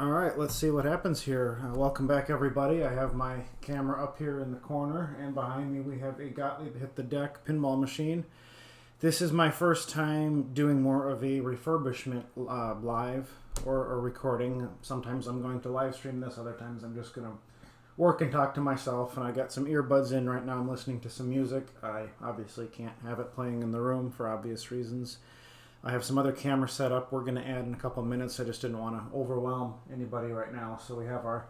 Alright, let's see what happens here. Welcome back, everybody. I have my camera up here in the corner, and behind me we have a Gottleb Hit the Deck pinball machine. This is my first time doing more of a refurbishment live or recording. Sometimes I'm going to live stream this, other times I'm just going to work and talk to myself. And I got some earbuds in right now. I'm listening to some music. I obviously can't have it playing in the room for obvious reasons. I have some other cameras set up we're going to add in a couple of minutes. I just didn't want to overwhelm anybody right now. So we have our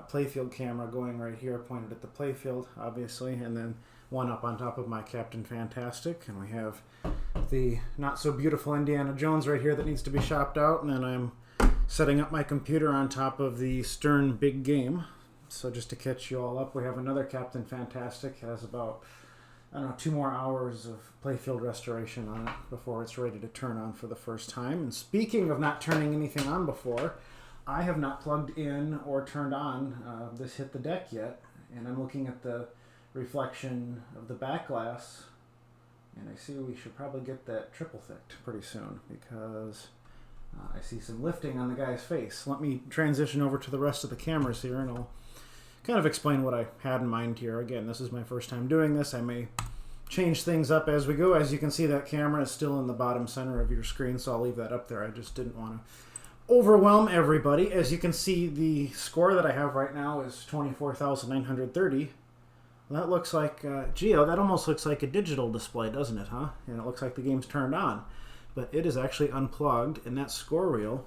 playfield camera going right here, pointed at the playfield, obviously, and then one up on top of my Captain Fantastic. And we have the not-so-beautiful Indiana Jones right here that needs to be shopped out. And then I'm setting up my computer on top of the Stern Big Game. So just to catch you all up, we have another Captain Fantastic. It has about, I don't know, 2 more hours of playfield restoration on it before it's ready to turn on for the first time. And speaking of not turning anything on before, I have not plugged in or turned on this Hit the Deck yet. And I'm looking at the reflection of the back glass, and I see we should probably get that triple thicked pretty soon because I see some lifting on the guy's face. Let me transition over to the rest of the cameras here, and I'll kind of explain what I had in mind here. Again, this is my first time doing this. I may change things up as we go. As you can see, that camera is still in the bottom center of your screen, so I'll leave that up there. I just didn't want to overwhelm everybody. As you can see, the score that I have right now is 24,930. That looks like, Geo, that almost looks like a digital display, doesn't it, huh? And it looks like the game's turned on. But it is actually unplugged, and that score reel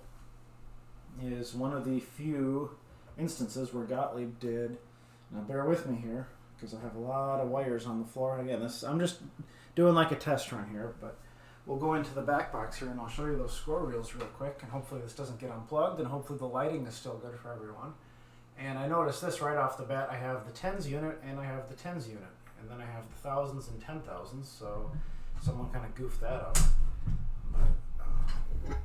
is one of the few instances where Gottleb did. Now bear with me here, because I have a lot of wires on the floor. And again, I'm just doing like a test run here, but we'll go into the back box here and I'll show you those score reels real quick, and hopefully this doesn't get unplugged, and hopefully the lighting is still good for everyone. And I noticed this right off the bat. I have the tens unit and I have the tens unit, and then I have the thousands and 10,000s, so someone kind of goofed that up. But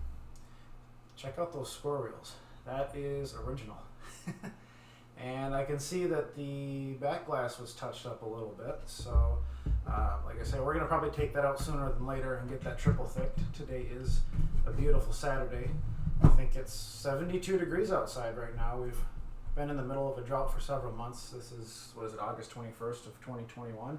check out those score reels. That is original. And I can see that the back glass was touched up a little bit, so like I said, we're going to probably take that out sooner than later and get that triple thicked. Today is a beautiful Saturday. I think it's 72 degrees outside right now. We've been in the middle of a drought for several months. This is, what is it, August 21st of 2021.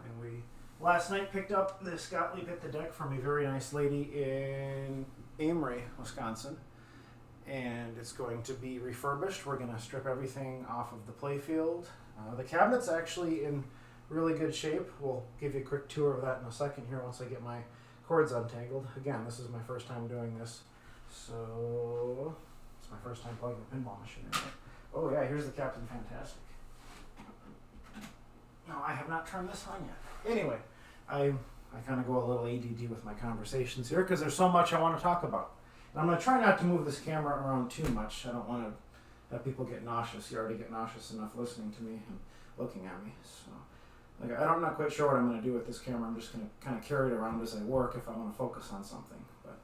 And we last night picked up this Gottleb Hit the Deck from a very nice lady in Amory, Wisconsin. And it's going to be refurbished. We're going to strip everything off of the playfield. The cabinet's actually in really good shape. We'll give you a quick tour of that in a second here once I get my cords untangled. Again, this is my first time doing this, so it's my first time plugging a pinball machine in. Oh yeah, here's the Captain Fantastic. No, I have not turned this on yet. Anyway, I kind of go a little ADD with my conversations here because there's so much I want to talk about. And I'm going to try not to move this camera around too much. I don't want to have people get nauseous. You already get nauseous enough listening to me and looking at me. So, like, I'm not quite sure what I'm going to do with this camera. I'm just going to kind of carry it around as I work if I want to focus on something. But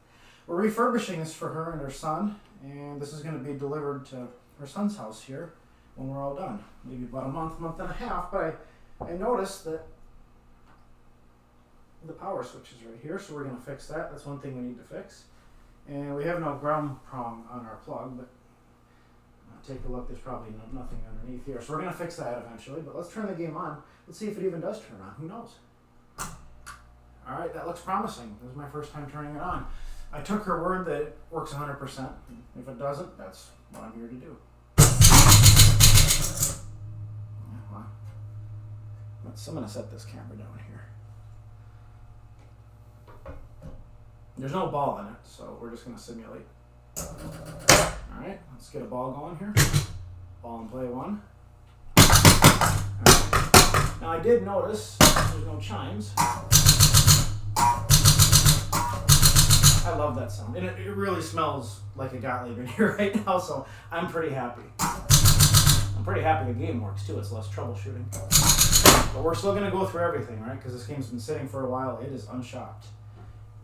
we're refurbishing this for her and her son, and this is going to be delivered to her son's house here when we're all done. Maybe about a month and a half. But I noticed that the power switch is right here, so we're going to fix that. That's one thing we need to fix. And we have no ground prong on our plug, but take a look. There's probably nothing underneath here. So we're going to fix that eventually, but let's turn the game on. Let's see if it even does turn on. Who knows? All right, that looks promising. This is my first time turning it on. I took her word that it works 100%. If it doesn't, that's what I'm here to do. Well, I'm going to set this camera down here. There's no ball in it, so we're just going to simulate. Alright, let's get a ball going here. Ball and play one. Right. Now I did notice there's no chimes. I love that sound. And it really smells like a Gottleb in here right now, so I'm pretty happy. I'm pretty happy the game works too. It's less troubleshooting. But we're still going to go through everything, right? Because this game's been sitting for a while. It is unshopped.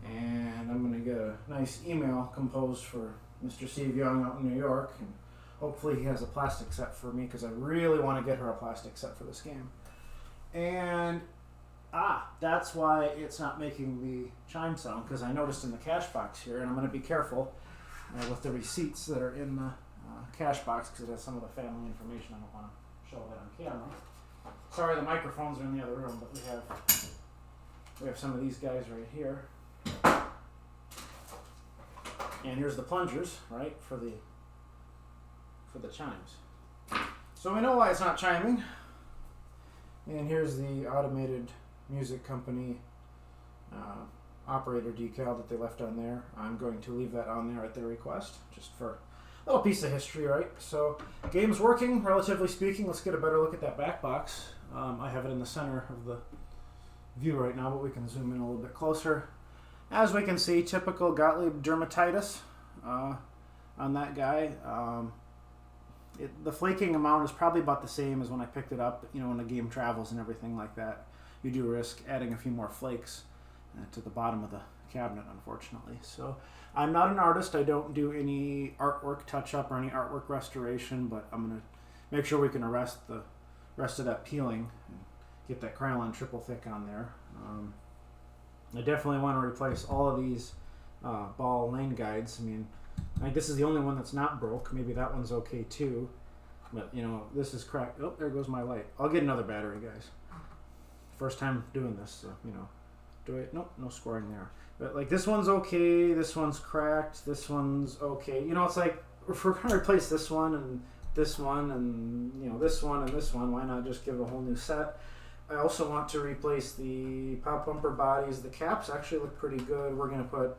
And I'm going to get a nice email composed for Mr. Steve Young out in New York, and hopefully he has a plastic set for me because I really want to get her a plastic set for this game. And that's why it's not making the chime sound, because I noticed in the cash box here, and I'm going to be careful. with the receipts that are in the cash box because it has some of the family information. I don't want to show that on camera. Sorry, the microphones are in the other room, but we have some of these guys right here. And here's the plungers, right, for the chimes. So we know why it's not chiming. And here's the automated music company operator decal that they left on there. I'm going to leave that on there at their request, just for a little piece of history, right? So game's working, relatively speaking. Let's get a better look at that back box. I have it in the center of the view right now, but we can zoom in a little bit closer. As we can see, typical Gottleb dermatitis on that guy. The flaking amount is probably about the same as when I picked it up. You know, when the game travels and everything like that, you do risk adding a few more flakes to the bottom of the cabinet, unfortunately. So I'm not an artist. I don't do any artwork touch-up or any artwork restoration, but I'm going to make sure we can arrest the rest of that peeling and get that Krylon triple thick on there. I definitely want to replace all of these ball lane guides. I mean, this is the only one that's not broke. Maybe that one's okay too. But, you know, this is cracked. Oh, there goes my light. I'll get another battery, guys. First time doing this, so, you know. Nope, no scoring there. But, like, this one's okay. This one's cracked. This one's okay. You know, it's like, if we're going to replace this one and this one and, you know, this one and this one, why not just give it a whole new set? I also want to replace the pop bumper bodies. The caps actually look pretty good. We're going to put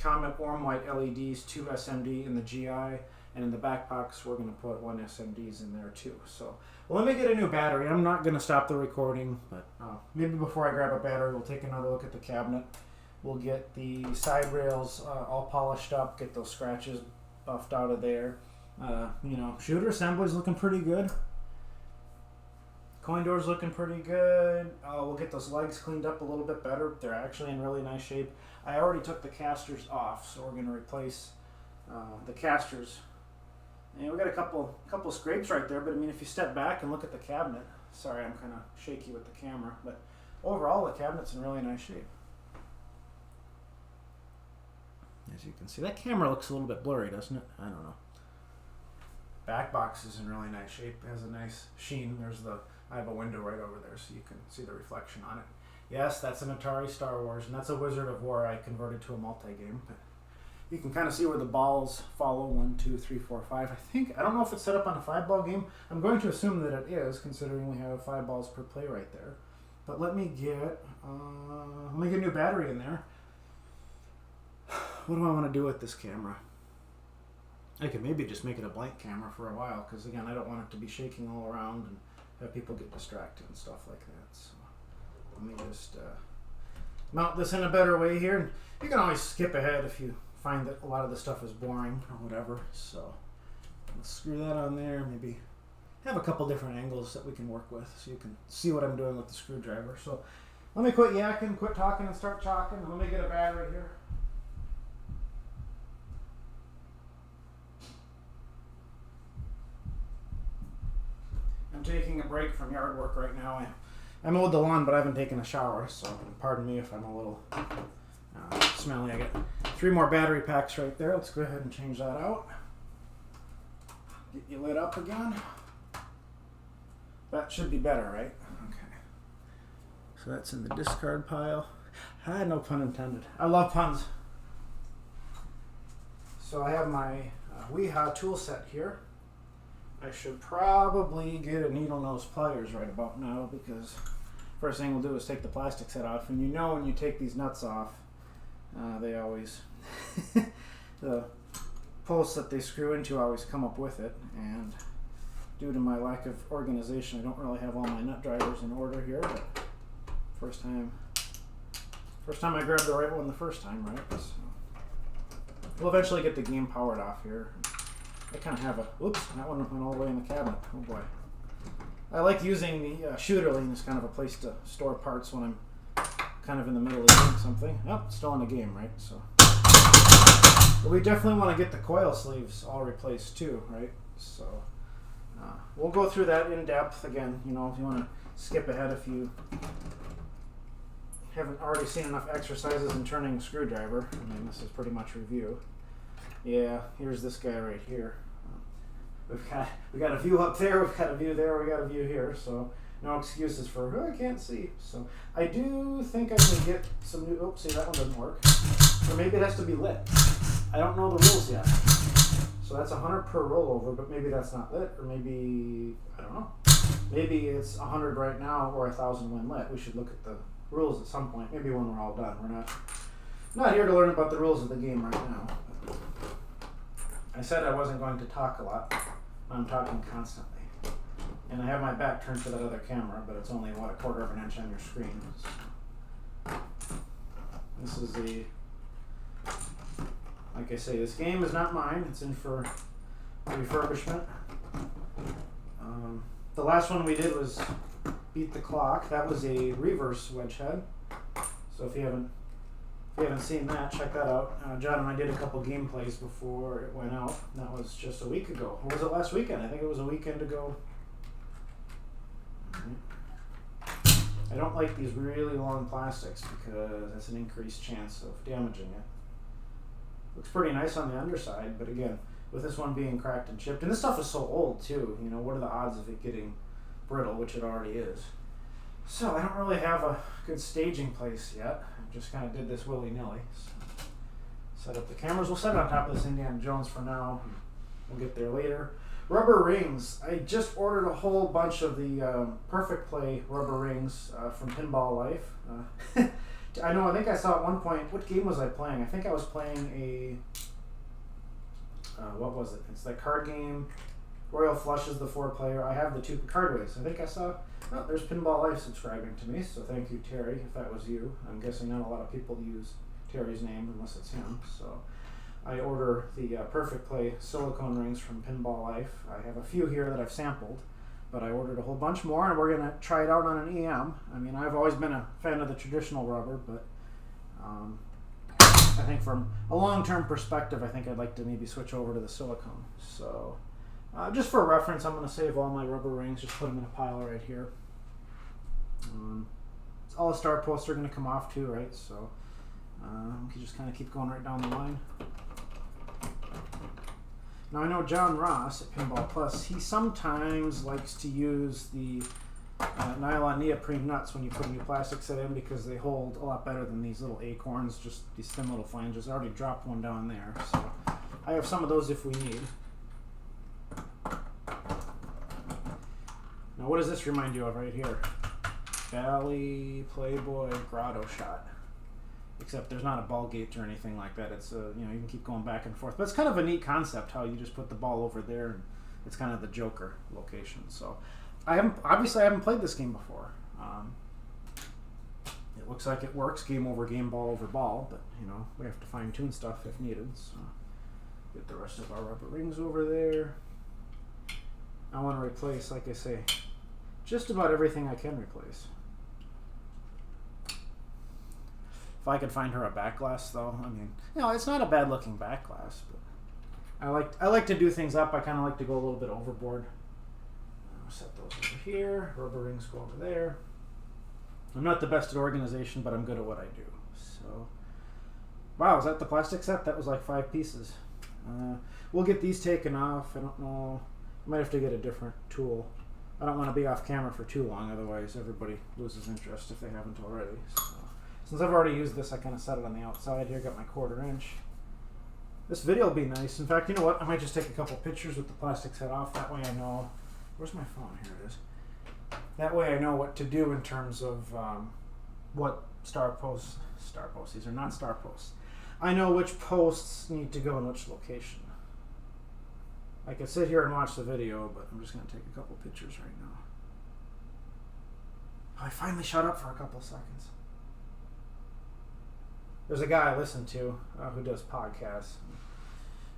Comet Warm White LEDs, 2 SMD in the GI, and in the back box we're going to put 1 SMDs in there too. So let me get a new battery. I'm not going to stop the recording, but maybe before I grab a battery we'll take another look at the cabinet. We'll get the side rails all polished up, get those scratches buffed out of there. You know, shooter assembly's looking pretty good. Coin door's looking pretty good. We'll get those legs cleaned up a little bit better. They're actually in really nice shape. I already took the casters off, so we're going to replace the casters. And we got a couple scrapes right there, but I mean, if you step back and look at the cabinet, sorry, I'm kind of shaky with the camera, but overall the cabinet's in really nice shape. As you can see, that camera looks a little bit blurry, doesn't it? I don't know. Back box is in really nice shape. It has a nice sheen. I have a window right over there so you can see the reflection on it. Yes, that's an Atari Star Wars, and that's a Wizard of War I converted to a multi-game. But you can kind of see where the balls follow, 1, 2, 3, 4, 5. I don't know if it's set up on a 5-ball game. I'm going to assume that it is, considering we have 5 balls per play right there. But let me get a new battery in there. What do I want to do with this camera? I could maybe just make it a blank camera for a while, because again, I don't want it to be shaking all around and have people get distracted and stuff like that. So let me just mount this in a better way here. You can always skip ahead if you find that a lot of the stuff is boring or whatever. So let's screw that on there. Maybe have a couple different angles that we can work with so you can see what I'm doing with the screwdriver. So let me quit yakking, quit talking, and start chalking. Let me get a battery here. I'm taking a break from yard work right now. I mowed the lawn, but I haven't taken a shower, so pardon me if I'm a little smelly. I got 3 more battery packs right there. Let's go ahead and change that out. Get you lit up again. That should be better, right? Okay. So that's in the discard pile. No pun intended. I love puns. So I have my Weeha tool set here. I should probably get a needle nose pliers right about now, because first thing we'll do is take the plastic set off, and you know when you take these nuts off, they always the posts that they screw into always come up with it, and due to my lack of organization I don't really have all my nut drivers in order here, but first time I grabbed the right one the first time, right? So we'll eventually get the game powered off here. I kind of have a, whoops, that one went all the way in the cabinet. Oh boy. I like using the shooter lane as kind of a place to store parts when I'm kind of in the middle of doing something. Oh, still in the game, right? So, but we definitely want to get the coil sleeves all replaced too, right? So we'll go through that in depth again. You know, if you want to skip ahead, if you haven't already seen enough exercises in turning a screwdriver. I mean, this is pretty much review. Yeah, here's this guy right here. We got a view up there, we've got a view there, we got a view here, so no excuses for, oh, I can't see. So I do think I can get some new, oops, see, that one doesn't work. Or maybe it has to be lit. I don't know the rules yet. So that's 100 per rollover, but maybe that's not lit, or maybe, I don't know. Maybe it's 100 right now or 1,000 when lit. We should look at the rules at some point, maybe when we're all done. We're not here to learn about the rules of the game right now. I said I wasn't going to talk a lot. I'm talking constantly. And I have my back turned to that other camera, but it's only, what, 1/4 of an inch on your screen. This is the, like I say, this game is not mine. It's in for refurbishment. The last one we did was Beat the Clock. That was a reverse wedge head. So if you haven't seen that, check that out. John and I did a couple gameplays before it went out. That was just a week ago. Or was it last weekend? I think it was a weekend ago. I don't like these really long plastics because that's an increased chance of damaging it. Looks pretty nice on the underside, but again, with this one being cracked and chipped, and this stuff is so old too, you know, what are the odds of it getting brittle, which it already is. So I don't really have a good staging place yet. I just kind of did this willy-nilly. So set up the cameras. We'll set it on top of this Indiana Jones for now. We'll get there later. Rubber rings. I just ordered a whole bunch of the Perfect Play rubber rings from Pinball Life. I think I saw at one point, what game was I playing? I think I was playing a, what was it? It's that card game. Royal Flush is the 4-player. I have the 2 card ways. I think I saw, oh, there's Pinball Life subscribing to me, so thank you, Terry, if that was you. I'm guessing not a lot of people use Terry's name unless it's him, so I order the Perfect Play silicone rings from Pinball Life. I have a few here that I've sampled, but I ordered a whole bunch more, and we're going to try it out on an EM. I mean, I've always been a fan of the traditional rubber, but I think from a long-term perspective, I think I'd like to maybe switch over to the silicone. So just for reference, I'm going to save all my rubber rings, just put them in a pile right here. All the star posts are going to come off too, right? So we can just kind of keep going right down the line. Now I know John Ross at Pinball Plus, he sometimes likes to use the nylon neoprene nuts when you put a new plastic set in because they hold a lot better than these little acorns, just these thin little flanges. I already dropped one down there, so I have some of those if we need. Now what does this remind you of right here? Valley Playboy Grotto shot. Except there's not a ball gate or anything like that. It's you know, you can keep going back and forth. But it's kind of a neat concept how you just put the ball over there and it's kind of the Joker location. So I haven't played this game before. It looks like it works, game over game, ball over ball, but you know, we have to fine tune stuff if needed. So get the rest of our rubber rings over there. I want to replace, like I say, just about everything I can replace. If I could find her a back glass, though, I mean, you know, it's not a bad looking back glass, but I like to do things up. I kind of like to go a little bit overboard. I'll set those over here. Rubber rings go over there. I'm not the best at organization, but I'm good at what I do. So, wow, is that the plastic set? That was like 5 pieces. We'll get these taken off. I don't know. I might have to get a different tool. I don't want to be off camera for too long, otherwise everybody loses interest if they haven't already. So, since I've already used this, I kind of set it on the outside here, got my 1/4 inch. This video will be nice. In fact, you know what? I might just take a couple pictures with the plastic set off. That way I know... Where's my phone? Here it is. That way I know what to do in terms of what star posts... These are not star posts. I know which posts need to go in which location. I could sit here and watch the video, but I'm just going to take a couple pictures right now. Oh, I finally shut up for a couple seconds. There's a guy I listen to who does podcasts.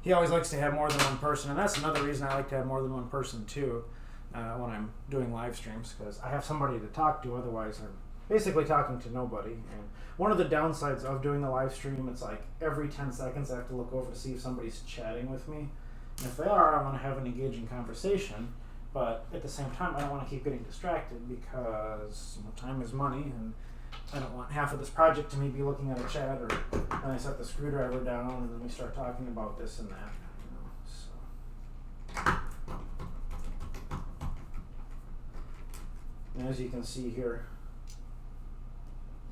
He always likes to have more than one person, and that's another reason I like to have more than one person too when I'm doing live streams, because I have somebody to talk to, otherwise I'm basically talking to nobody. And one of the downsides of doing the live stream, it's like every 10 seconds I have to look over to see if somebody's chatting with me. And if they are, I want to have an engaging conversation, but at the same time I don't want to keep getting distracted because, you know, time is money, and I don't want half of this project to me be looking at a chat or when I set the screwdriver down and then we start talking about this and that. And as you can see here,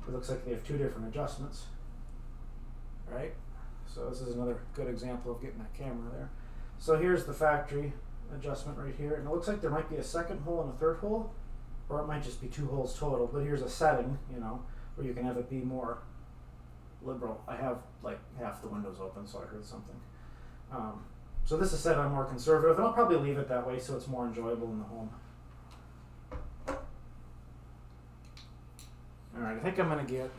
it looks like they have two different adjustments, right? So this is another good example of getting that camera there. So here's the factory adjustment right here, and it looks like there might be a second hole and a third hole, or it might just be 2 holes total, but here's a setting, you know, where you can have it be more liberal. I have like half the windows open, so I heard something. So this is set on more conservative, and I'll probably leave it that way so it's more enjoyable in the home. Alright, I think I'm gonna get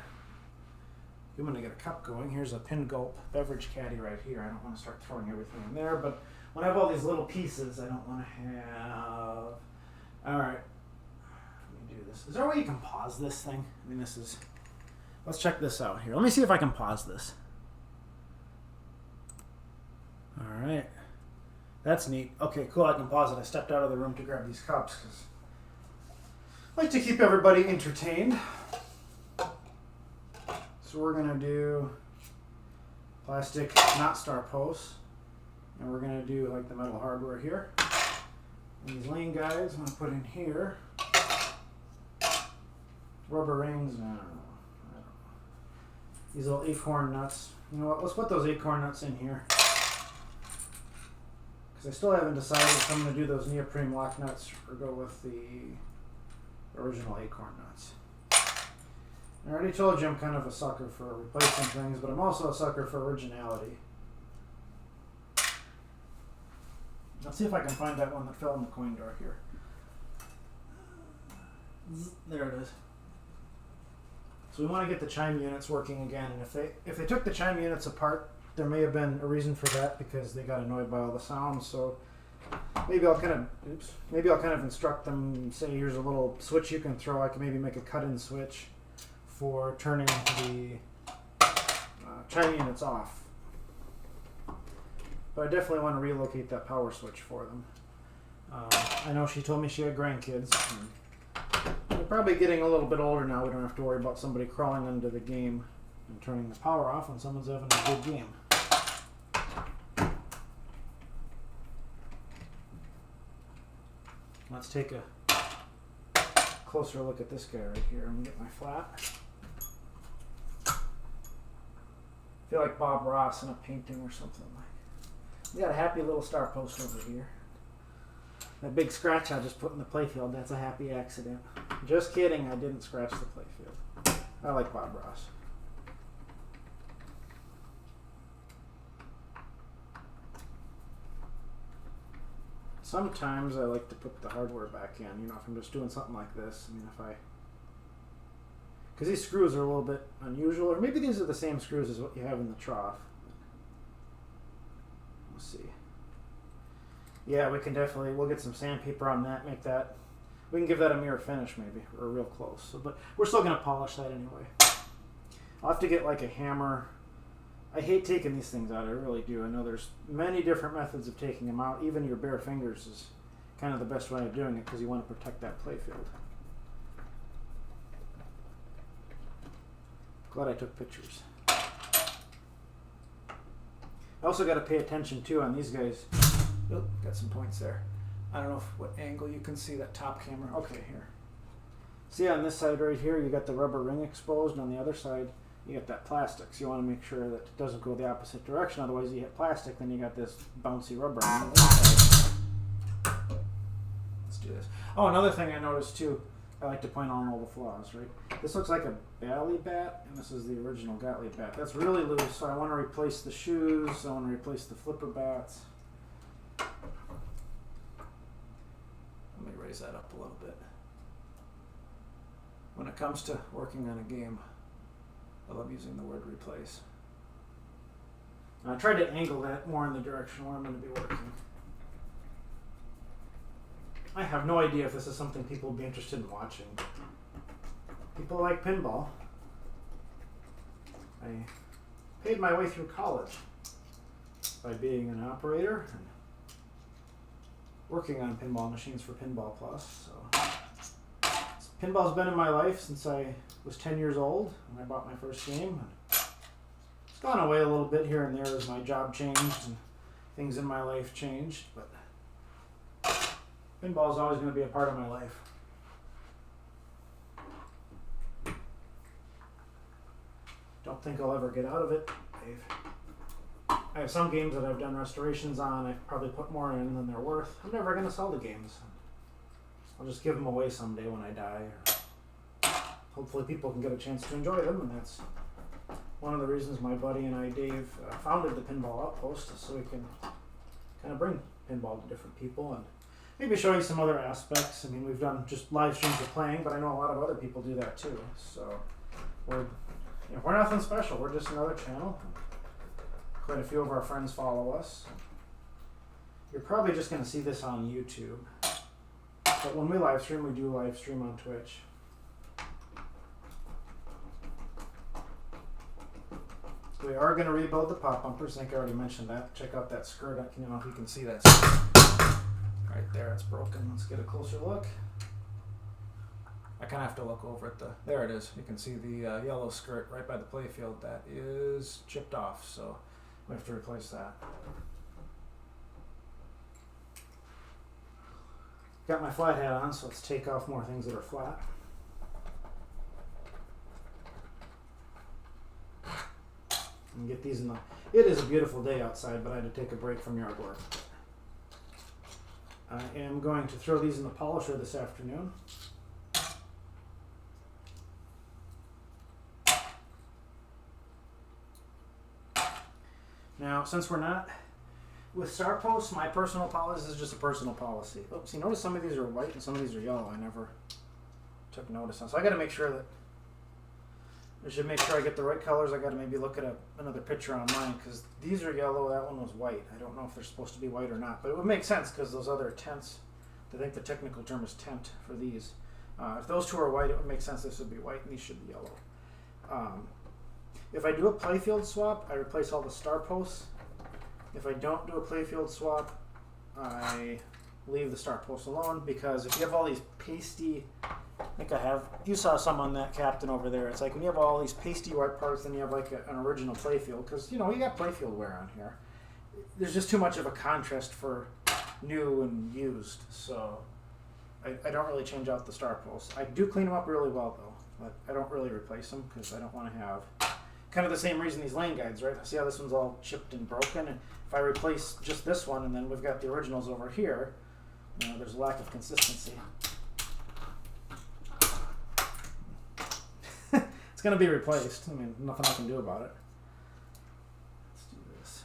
a cup going. Here's a Pin Gulp beverage caddy right here. I don't want to start throwing everything in there, but when I have all these little pieces, I don't want to have... Alright, let me do this. Is there a way you can pause this thing? I mean, this is... Let's check this out here. Let me see if I can pause this. Alright. That's neat. Okay, cool, I can pause it. I stepped out of the room to grab these cups because I like to keep everybody entertained. So we're going to do plastic knot star posts, and we're going to do like the metal hardware here. And these lane guides I'm going to put in here. Rubber rings, I don't know. These little acorn nuts. You know what, let's put those acorn nuts in here. Because I still haven't decided if I'm going to do those neoprene lock nuts or go with the original acorn nuts. I already told you I'm kind of a sucker for replacing things, but I'm also a sucker for originality. Let's see if I can find that one that fell in the coin door here. There it is. So we want to get the chime units working again, and if they took the chime units apart, there may have been a reason for that because they got annoyed by all the sounds. So maybe I'll kind of instruct them. Say here's a little switch you can throw. I can maybe make a cut-in switch for turning the chime units off. But I definitely want to relocate that power switch for them. I know she told me she had grandkids. They're probably getting a little bit older now. We don't have to worry about somebody crawling into the game and turning the power off when someone's having a good game. Let's take a closer look at this guy right here. I'm going to get my flat. I feel like Bob Ross in a painting or something like. We got a happy little star post over here. That big scratch I just put in the playfield, that's a happy accident. Just kidding, I didn't scratch the playfield. I like Bob Ross. Sometimes I like to put the hardware back in, you know, if I'm just doing something like this. I mean, because these screws are a little bit unusual, or maybe these are the same screws as what you have in the trough. We'll see. Yeah, we can definitely, we'll get some sandpaper on that, make that, we can give that a mirror finish maybe, or real close. So, but we're still going to polish that anyway. I'll have to get like a hammer. I hate taking these things out, I really do. I know there's many different methods of taking them out. Even your bare fingers is kind of the best way of doing it because you want to protect that playfield. Glad I took pictures. I also got to pay attention too on these guys. Oh, got some points there. I don't know what angle you can see that top camera. Okay, here. See on this side right here, you got the rubber ring exposed, and on the other side, you got that plastic. So you want to make sure that it doesn't go the opposite direction. Otherwise, you hit plastic, then you got this bouncy rubber on the inside. Let's do this. Oh, another thing I noticed too, I like to point out all the flaws, right? This looks like a Bally bat, and this is the original Gottleb bat. That's really loose, so I want to replace the shoes, I want to replace the flipper bats. Let me raise that up a little bit. When it comes to working on a game, I love using the word replace. And I tried to angle that more in the direction where I'm going to be working. I have no idea if this is something people would be interested in watching. People like pinball. I paid my way through college by being an operator and working on pinball machines for Pinball Plus. So it's Pinball's been in my life since I was 10 years old when I bought my first game. It's gone away a little bit here and there as my job changed and things in my life changed, but pinball is always going to be a part of my life. Don't think I'll ever get out of it, Dave. I have some games that I've done restorations on. I've probably put more in than they're worth. I'm never going to sell the games. I'll just give them away someday when I die. Or hopefully people can get a chance to enjoy them, and that's one of the reasons my buddy and I, Dave, founded the Pinball Outpost, so we can kind of bring pinball to different people and maybe show you some other aspects. I mean, we've done just live streams of playing, but I know a lot of other people do that too. So we're nothing special. We're just another channel. Quite a few of our friends follow us. You're probably just going to see this on YouTube. But when we live stream, we do live stream on Twitch. We are going to rebuild the pop bumpers. I think I already mentioned that. Check out that skirt. I don't know if you can see that skirt. Right there, it's broken. Let's get a closer look. I kind of have to look over at there it is. You can see the yellow skirt right by the playfield. That is chipped off, so we have to replace that. Got my flat hat on, so let's take off more things that are flat. And get these in the... It is a beautiful day outside, but I had to take a break from yard work. I am going to throw these in the polisher this afternoon. Now, since we're not with star posts, my personal policy is just a personal policy. Oops, you notice some of these are white and some of these are yellow. I never took notice on. So I got to make sure that I should make sure I get the right colors. I got to maybe look at another picture online because these are yellow. That one was white. I don't know if they're supposed to be white or not, but it would make sense because those other tents. I think the technical term is tent for these. If those two are white, it would make sense this would be white and these should be yellow. If I do a playfield swap, I replace all the star posts. If I don't do a playfield swap, I leave the star posts alone because if you have all these pasty, I think you saw some on that Captain over there. It's like when you have all these pasty white parts, then you have like an original playfield because you got playfield wear on here. There's just too much of a contrast for new and used, so I don't really change out the star posts. I do clean them up really well though, but I don't really replace them because I don't want to have kind of the same reason these lane guides, right? See how this one's all chipped and broken? And if I replace just this one and then we've got the originals over here, there's a lack of consistency. It's going to be replaced. I mean, nothing I can do about it. Let's do this.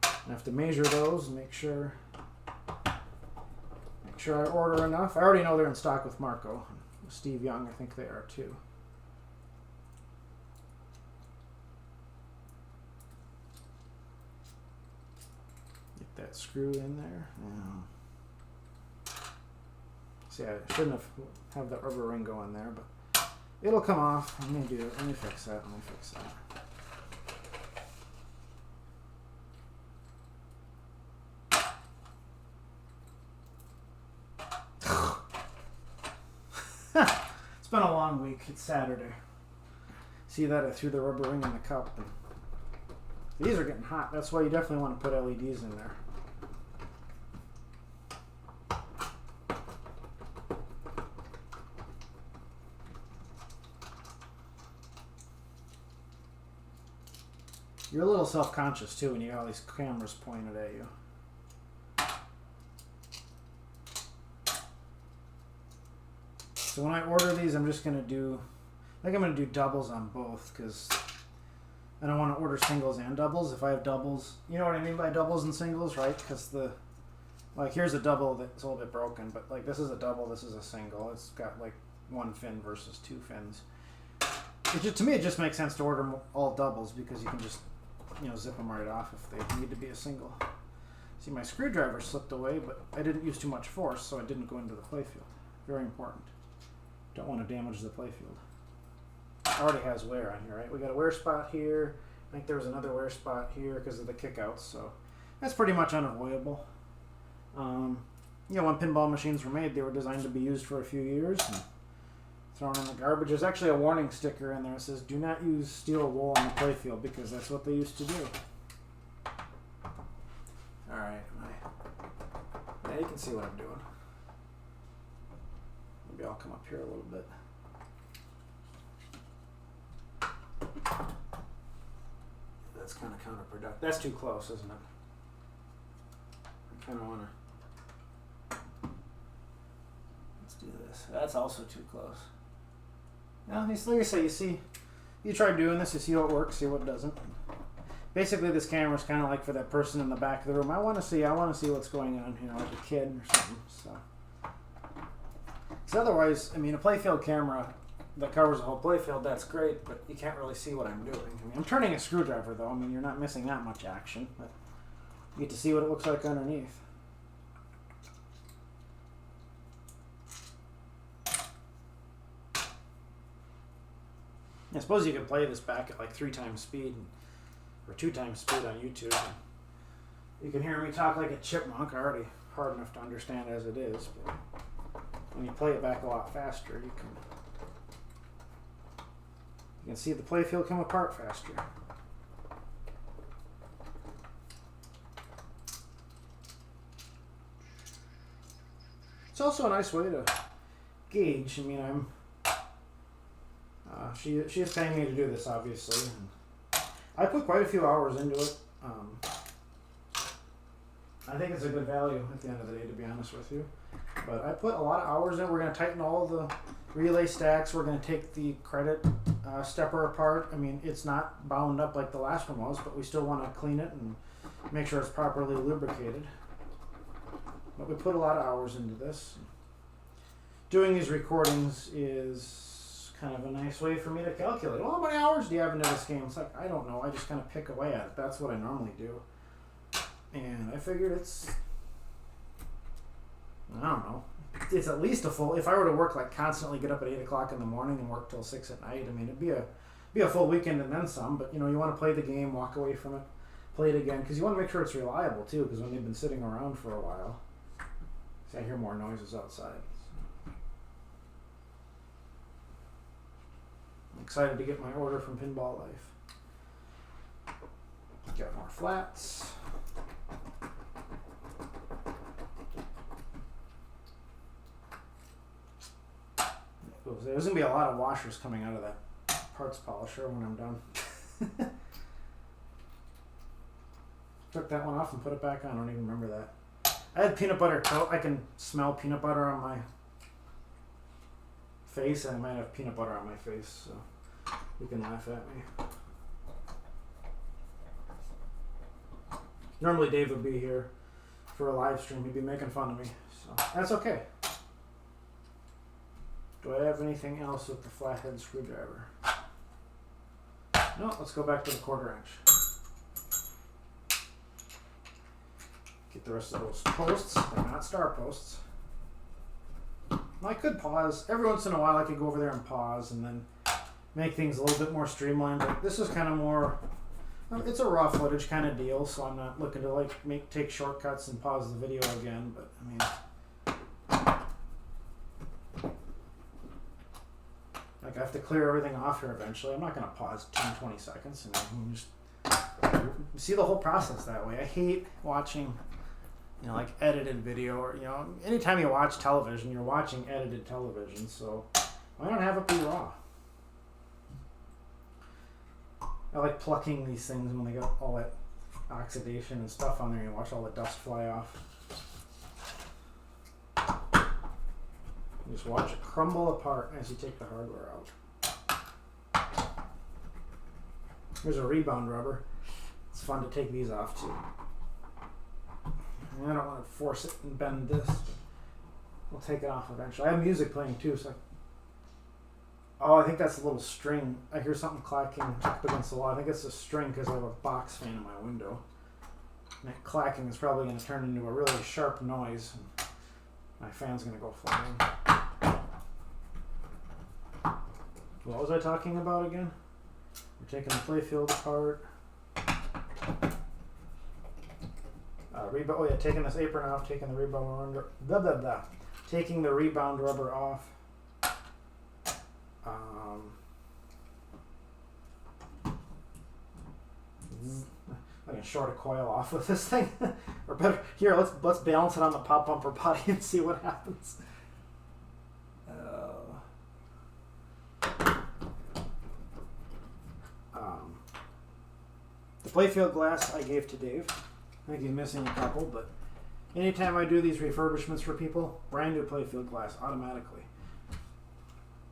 I have to measure those and make sure I order enough. I already know they're in stock with Marco. Steve Young, I think they are too. Get that screw in there. See, I shouldn't have that rubber ring go in there, but it'll come off. Let me fix that. It's been a long week. It's Saturday. See that I threw the rubber ring in the cup. And these are getting hot. That's why you definitely want to put LEDs in there. You're a little self-conscious too when you got all these cameras pointed at you. So when I order these, I'm just going to do, I think I'm going to do doubles on both because I don't want to order singles and doubles. If I have doubles, you know what I mean by doubles and singles, right? Because here's a double that's a little bit broken, but like this is a double, this is a single. It's got like one fin versus two fins. To me, it just makes sense to order all doubles because you can just zip them right off if they need to be a single. See, my screwdriver slipped away, but I didn't use too much force, so it didn't go into the playfield. Very important. Don't want to damage the playfield. It already has wear on here, right? We got a wear spot here. I think there was another wear spot here because of the kickouts, so that's pretty much unavoidable. you know, when pinball machines were made, they were designed to be used for a few years and thrown in the garbage. There's actually a warning sticker in there that says, do not use steel wool on the playfield, because that's what they used to do. Alright, yeah, you can see what I'm doing. Maybe I'll come up here a little bit. That's kind of counterproductive. That's too close, isn't it? I kind of want to... Let's do this. That's also too close. Now, like I say, you try doing this, you see what works, see what doesn't. Basically, this camera is kind of like for that person in the back of the room. I want to see what's going on, you know, like a kid or something. So otherwise, I mean, a playfield camera that covers the whole playfield, that's great, but you can't really see what I'm doing. I mean, I'm turning a screwdriver, though. I mean, you're not missing that much action, but you get to see what it looks like underneath. I suppose you could play this back at like 3 times speed or 2 times speed on YouTube. You can hear me talk like a chipmunk, already hard enough to understand as it is, but when you play it back a lot faster, you can see the playfield come apart faster. It's also a nice way to gauge. I mean, she is paying me to do this, obviously. And I put quite a few hours into it. I think it's a good value at the end of the day, to be honest with you. But I put a lot of hours in. We're going to tighten all the relay stacks. We're going to take the credit stepper apart. I mean, it's not bound up like the last one was, but we still want to clean it and make sure it's properly lubricated. But we put a lot of hours into this. Doing these recordings is kind of a nice way for me to calculate. Well, how many hours do you have into this game? It's like, I don't know. I just kind of pick away at it. That's what I normally do. And I figured it's, I don't know, it's at least a full, if I were to work like constantly, get up at 8 o'clock in the morning and work till 6 at night, I mean, it'd be a full weekend and then some. But, you know, you want to play the game, walk away from it, play it again, because you want to make sure it's reliable too, because when they've been sitting around for a while. See, I hear more noises outside. I'm excited to get my order from Pinball Life. Got more flats. There's going to be a lot of washers coming out of that parts polisher when I'm done. Took that one off and put it back on. I don't even remember that. I had peanut butter toast. I can smell peanut butter on my face, and I might have peanut butter on my face, so you can laugh at me. Normally Dave would be here for a live stream. He'd be making fun of me, so that's okay. Do I have anything else with the flathead screwdriver? No, let's go back to the 1/4 inch. Get the rest of those posts. They're not star posts. I could pause. Every once in a while I could go over there and pause and then make things a little bit more streamlined. But this is kind of more, it's a raw footage kind of deal, so I'm not looking to like take shortcuts and pause the video again. But I mean, like I have to clear everything off here eventually. I'm not going to pause 10-20 seconds and just see the whole process that way. I hate watching, you know, like edited video, or, you know, anytime you watch television, you're watching edited television, so why not have it be raw? I like plucking these things when they got all that oxidation and stuff on there. You watch all the dust fly off. You just watch it crumble apart as you take the hardware out. There's a rebound rubber. It's fun to take these off too. I don't want to force it and bend this, but we'll take it off eventually. I have music playing too, so oh, I think that's a little string. I hear something clacking up against the wall. I think it's a string because I have a box fan in my window. And that clacking is probably going to turn into a really sharp noise. And my fan's going to go flying. What was I talking about again? We're taking the playfield apart. rebound. Oh yeah, taking this apron off, taking the rebound rubber, taking the rebound rubber off. I can short a coil off with this thing, or better, here let's balance it on the pop bumper body and see what happens. The playfield glass I gave to Dave. I think he's missing a couple, but anytime I do these refurbishments for people, brand new playfield glass automatically.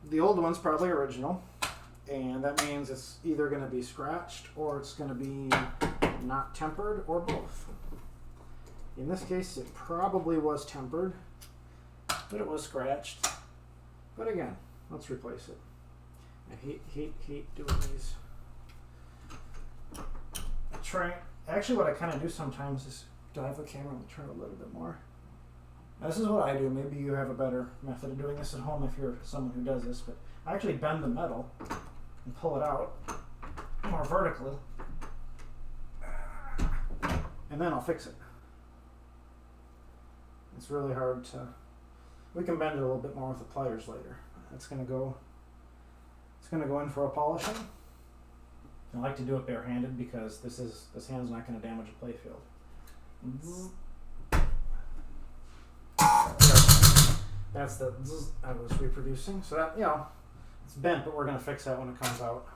The old one's probably original, and that means it's either going to be scratched or it's going to be not tempered, or both. In this case, it probably was tempered, but it was scratched. But again, let's replace it. I hate doing these. Actually, what I kind of do sometimes is dive the camera and turn a little bit more. Now, this is what I do. Maybe you have a better method of doing this at home if you're someone who does this, but I actually bend the metal and pull it out more vertically, and then I'll fix it. It's really hard to... We can bend it a little bit more with the pliers later. It's going to go in for a polishing. I like to do it barehanded because this hand's not going to damage a playfield. That's the zzz I was reproducing. So that, it's bent, but we're going to fix that when it comes out.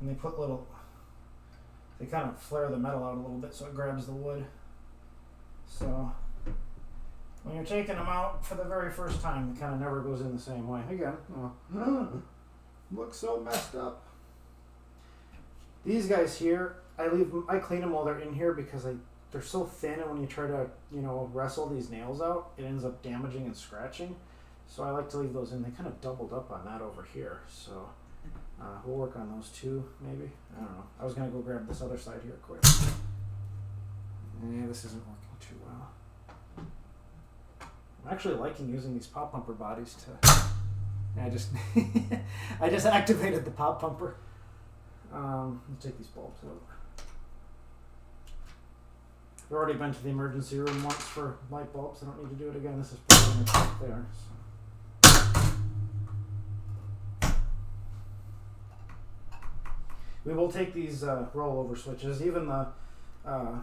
And they kind of flare the metal out a little bit so it grabs the wood. So when you're taking them out for the very first time, it kind of never goes in the same way. Again, looks so messed up. These guys here, I clean them while they're in here because they're so thin, and when you try to wrestle these nails out, it ends up damaging and scratching. So I like to leave those in. They kind of doubled up on that over here. So we'll work on those two, maybe. I don't know. I was gonna go grab this other side here quick. This isn't working too well. I'm actually liking using these pop bumper bodies to... I just activated the pop bumper. Let's take these bulbs out. I've already been to the emergency room once for light bulbs. I don't need to do it again. This is probably going to check there. So. We will take these rollover switches. Even the... I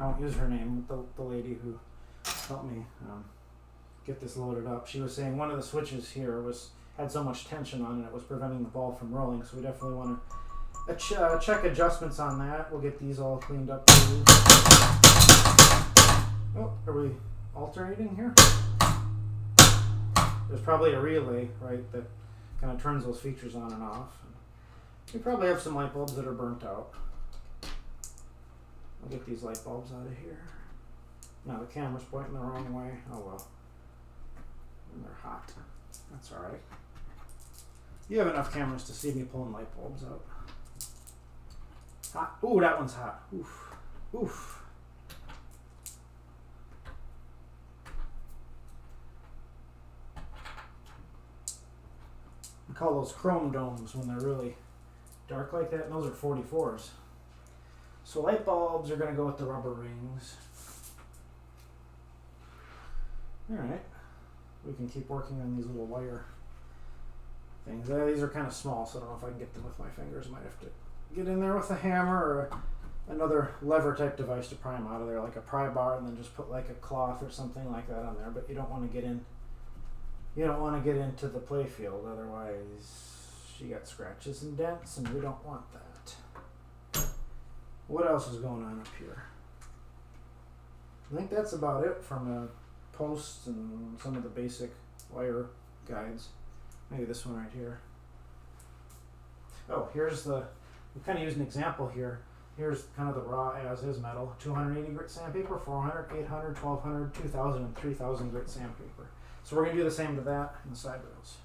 won't use her name, but the lady who helped me get this loaded up. She was saying one of the switches here had so much tension on it, it was preventing the ball from rolling. So we definitely want to check adjustments on that. We'll get these all cleaned up too. Oh, are we alternating here? There's probably a relay, right, that kind of turns those features on and off. We probably have some light bulbs that are burnt out. I'll get these light bulbs out of here. Now the camera's pointing the wrong way. Oh well. And they're hot. That's alright. You have enough cameras to see me pulling light bulbs out. Hot. Ooh, that one's hot. Oof. Oof. I call those chrome domes when they're really dark like that, and those are 44s. So light bulbs are going to go with the rubber rings. Alright. We can keep working on these little wire things. These are kind of small, so I don't know if I can get them with my fingers. Might have to get in there with a hammer or another lever type device to pry them out of there, like a pry bar, and then just put like a cloth or something like that on there. But you don't want to get in. You don't want to get into the playfield, otherwise she got scratches and dents, and we don't want that. What else is going on up here? I think that's about it from posts and some of the basic wire guides. Maybe this one right here. Oh, here's we kind of used an example here. Here's kind of the raw as-is metal. 280 grit sandpaper, 400, 800, 1200, 2000, and 3000 grit sandpaper. So we're going to do the same to that in the side rails.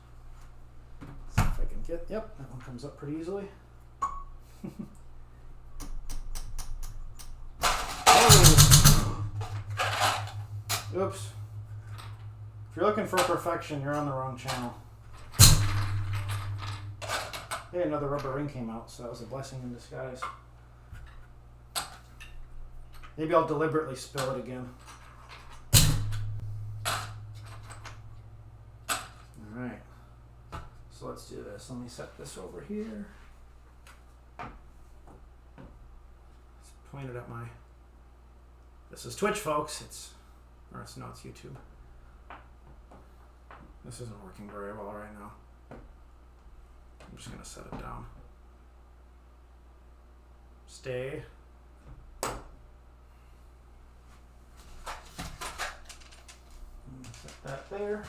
See if I can get, yep, that one comes up pretty easily. Oops. If you're looking for perfection, you're on the wrong channel. Hey, another rubber ring came out, so that was a blessing in disguise. Maybe I'll deliberately spill it again. Alright. So let's do this. Let me set this over here. Let's point it at my... This is Twitch, folks. It's YouTube. This isn't working very well right now. I'm just going to set it down. Stay. Set that there.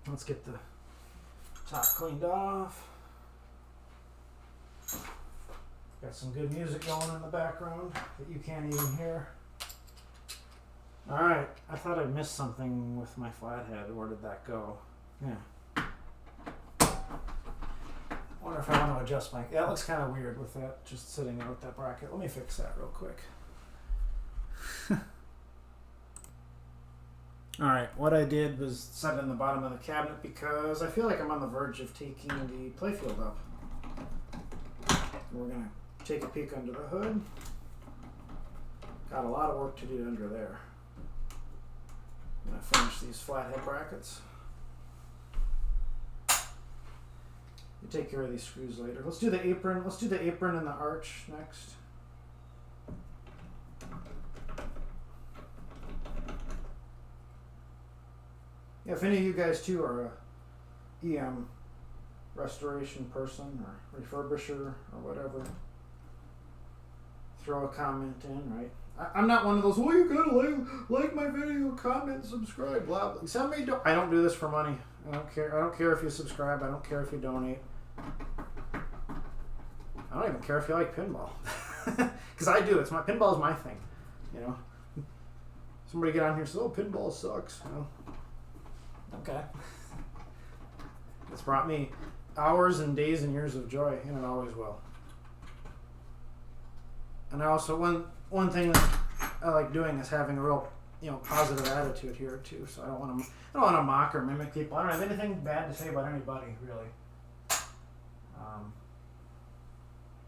Let's get the top cleaned off. Got some good music going in the background that you can't even hear. Alright, I thought I missed something with my flathead. Where did that go? Yeah. Wonder if I want to adjust my... Yeah, it looks kind of weird with that, just sitting there with that bracket. Let me fix that real quick. Alright, what I did was set it in the bottom of the cabinet because I feel like I'm on the verge of taking the playfield up. We're going to take a peek under the hood. Got a lot of work to do under there. I'm going to finish these flathead brackets. You take care of these screws later. Let's do the apron. Let's do the apron and the arch next. Yeah, if any of you guys too are a EM restoration person or refurbisher or whatever, throw a comment in, right? I'm not one of those, well, you gotta like my video, comment, subscribe, blah, blah. Some may don't. I don't do this for money. I don't care. I don't care if you subscribe. I don't care if you donate. I don't even care if you like pinball. Because I do. Pinball is my thing. You know? Somebody get on here and say, oh, pinball sucks. You know? Okay. It's brought me hours and days and years of joy, and it always will. And I also, one thing that I like doing is having a real, positive attitude here too. So I don't want to mock or mimic people. I don't have anything bad to say about anybody, really.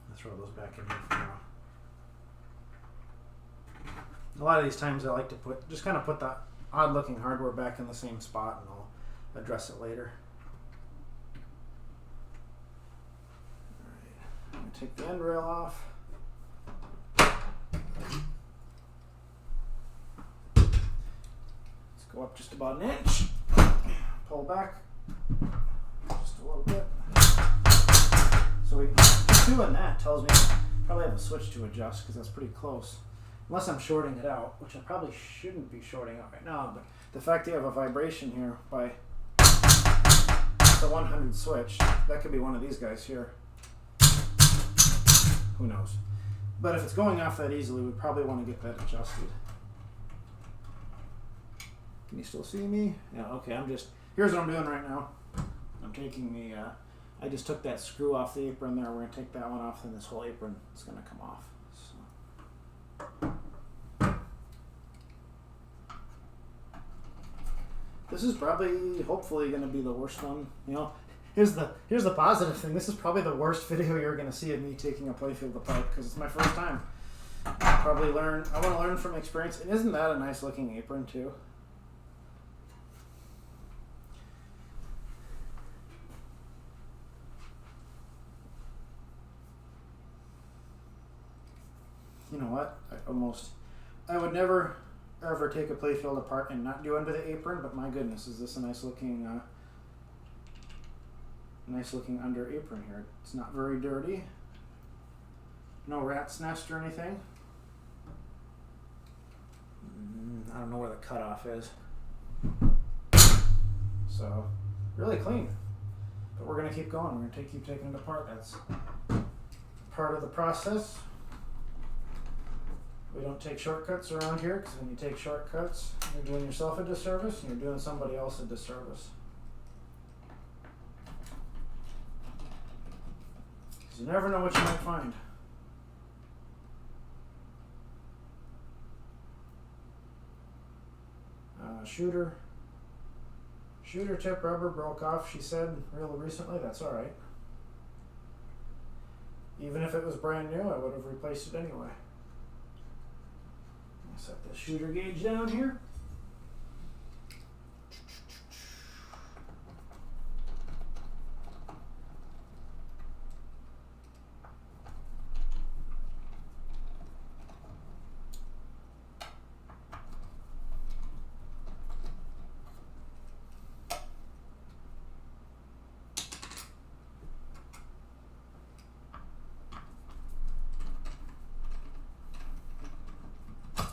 Let's throw those back in here for now. A lot of these times I like to put the odd-looking hardware back in the same spot, and I'll address it later. All right, I'm gonna take the end rail off. Go up just about an inch, pull back just a little bit. So just doing that tells me I probably have a switch to adjust because that's pretty close. Unless I'm shorting it out, which I probably shouldn't be shorting out right now, but the fact that you have a vibration here by the 100 switch, that could be one of these guys here. Who knows? But if it's going off that easily, we probably want to get that adjusted. Can you still see me? Yeah, okay, here's what I'm doing right now. I'm taking I just took that screw off the apron there. We're going to take that one off, and this whole apron is going to come off. So. This is probably, hopefully, going to be the worst one. Here's the positive thing. This is probably the worst video you're going to see of me taking a playfield apart because it's my first time. I want to learn from experience. And isn't that a nice looking apron too? You know what? I would never ever take a playfield apart and not do under the apron, but my goodness, is this a nice looking under apron here. It's not very dirty. No rat's nest or anything. I don't know where the cutoff is. So, really clean. But we're going to keep going. We're going to keep taking it apart. That's part of the process. We don't take shortcuts around here, because when you take shortcuts, you're doing yourself a disservice and you're doing somebody else a disservice. Because you never know what you might find. Shooter tip rubber broke off, she said, real recently. That's alright. Even if it was brand new, I would have replaced it anyway. I'll set the shooter gauge down here.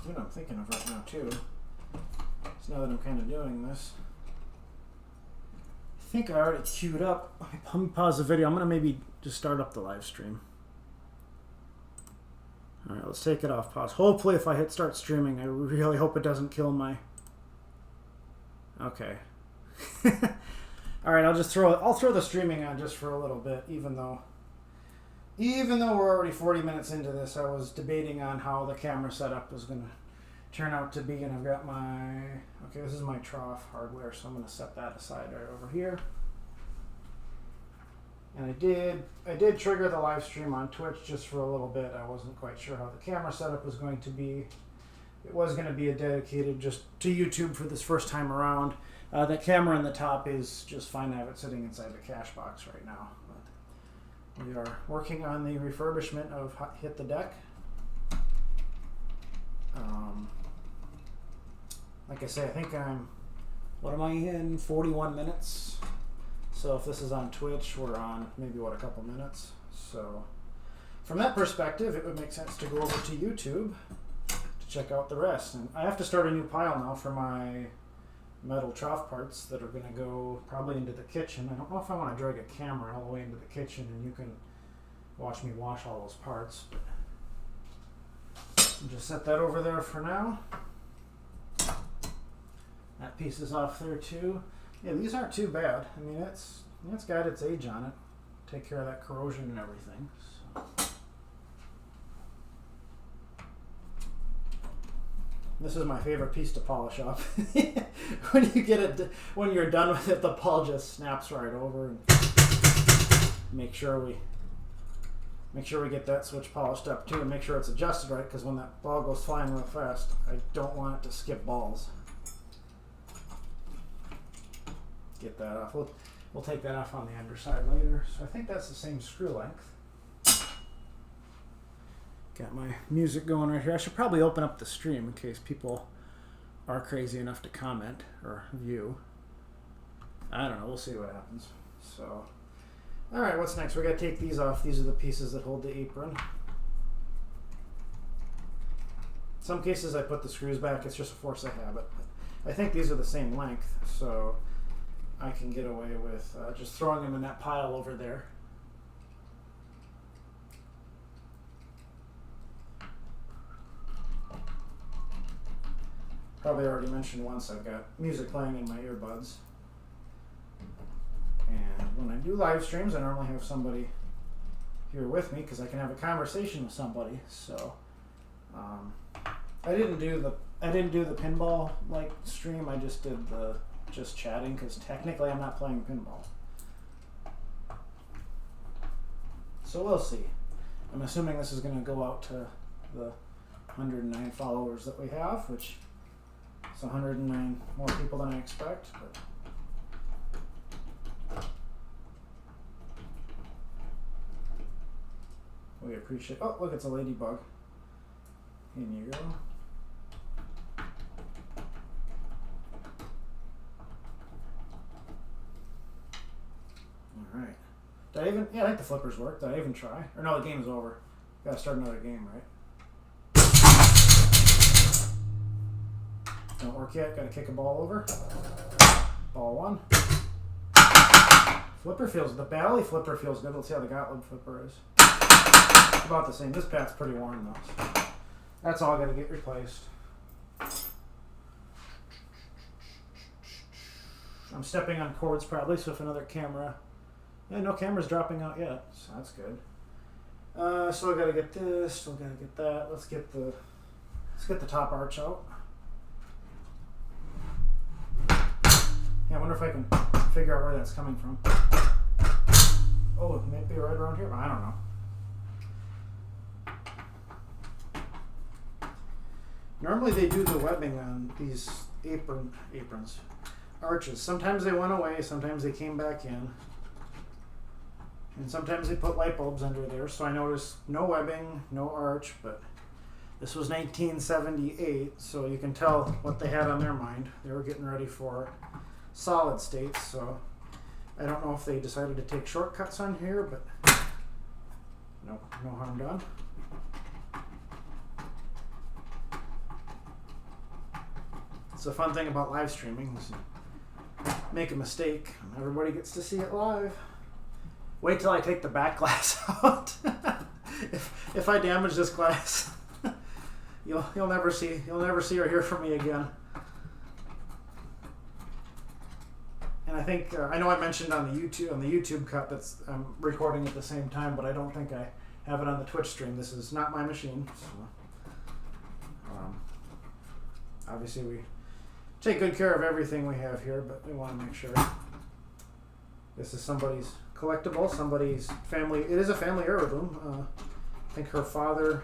What I'm thinking of right now too, is now that I'm kind of doing this, I think I already queued up. Let me pause the video. I'm going to maybe just start up the live stream. Alright, let's take it off pause. Hopefully if I hit start streaming, I really hope it doesn't kill my... Okay. Alright, I'll throw the streaming on just for a little bit, even though we're already 40 minutes into this. I was debating on how the camera setup was going to turn out to be, and I've got my... Okay, this is my trough hardware, so I'm going to set that aside right over here. And I did trigger the live stream on Twitch just for a little bit. I wasn't quite sure how the camera setup was going to be. It was going to be a dedicated just to YouTube for this first time around. That camera in the top is just fine. I have it sitting inside the cache box right now. We are working on the refurbishment of Hit the Deck. Like I say, I think what am I in? 41 minutes. So if this is on Twitch, we're on maybe, what, a couple minutes. So from that perspective, it would make sense to go over to YouTube to check out the rest. And I have to start a new pile now for my metal trough parts that are going to go probably into the kitchen. I don't know if I want to drag a camera all the way into the kitchen and you can watch me wash all those parts. But I'll just set that over there for now. That piece is off there too. Yeah, these aren't too bad. I mean, it's got its age on it. Take care of that corrosion and everything. So. This is my favorite piece to polish up. When you're done with it, the ball just snaps right over. And make sure we get that switch polished up too, and make sure it's adjusted right, because when that ball goes flying real fast, I don't want it to skip balls. Get that off. We'll take that off on the underside later. So I think that's the same screw length. Got my music going right here. I should probably open up the stream in case people are crazy enough to comment or view. I don't know. We'll see what happens. So, all right, what's next? We got to take these off. These are the pieces that hold the apron. Some cases I put the screws back. It's just a force of habit. I think these are the same length, so I can get away with just throwing them in that pile over there. Probably already mentioned once, I've got music playing in my earbuds. And when I do live streams, I normally have somebody here with me because I can have a conversation with somebody. So I didn't do the pinball like stream. I just did the just chatting because technically I'm not playing pinball. So we'll see. I'm assuming this is going to go out to the 109 followers that we have, which is 109 more people than I expect. But we appreciate. Oh, look, it's a ladybug. In you go. Alright. Did I even... Yeah, I think the flippers work. Did I even try? Or no, the game's over. Gotta start another game, right? Don't work yet. Gotta kick a ball over. Ball one. Flipper feels... The Bally flipper feels good. Let's see how the Gottleb flipper is. It's about the same. This pat's pretty worn, though. So that's all gotta get replaced. I'm stepping on cords probably, so if another camera... Yeah, no camera's dropping out yet, so that's good. Still gotta get this, still gotta get that. Let's get the top arch out. Yeah, I wonder if I can figure out where that's coming from. Oh, it might be right around here. I don't know. Normally they do the webbing on these aprons, arches. Sometimes they went away, sometimes they came back in. And sometimes they put light bulbs under there, so I noticed no webbing, no arch, but this was 1978, so you can tell what they had on their mind. They were getting ready for solid states, so I don't know if they decided to take shortcuts on here, but nope, no harm done. It's a fun thing about live streaming is you make a mistake and everybody gets to see it live. Wait till I take the back glass out. if I damage this glass, you'll never see or hear from me again. And I think I know I mentioned on the YouTube cut that's I'm recording at the same time, but I don't think I have it on the Twitch stream. This is not my machine. So, obviously we take good care of everything we have here, but we want to make sure this is somebody's collectible, somebody's family. It is a family heirloom. I think her father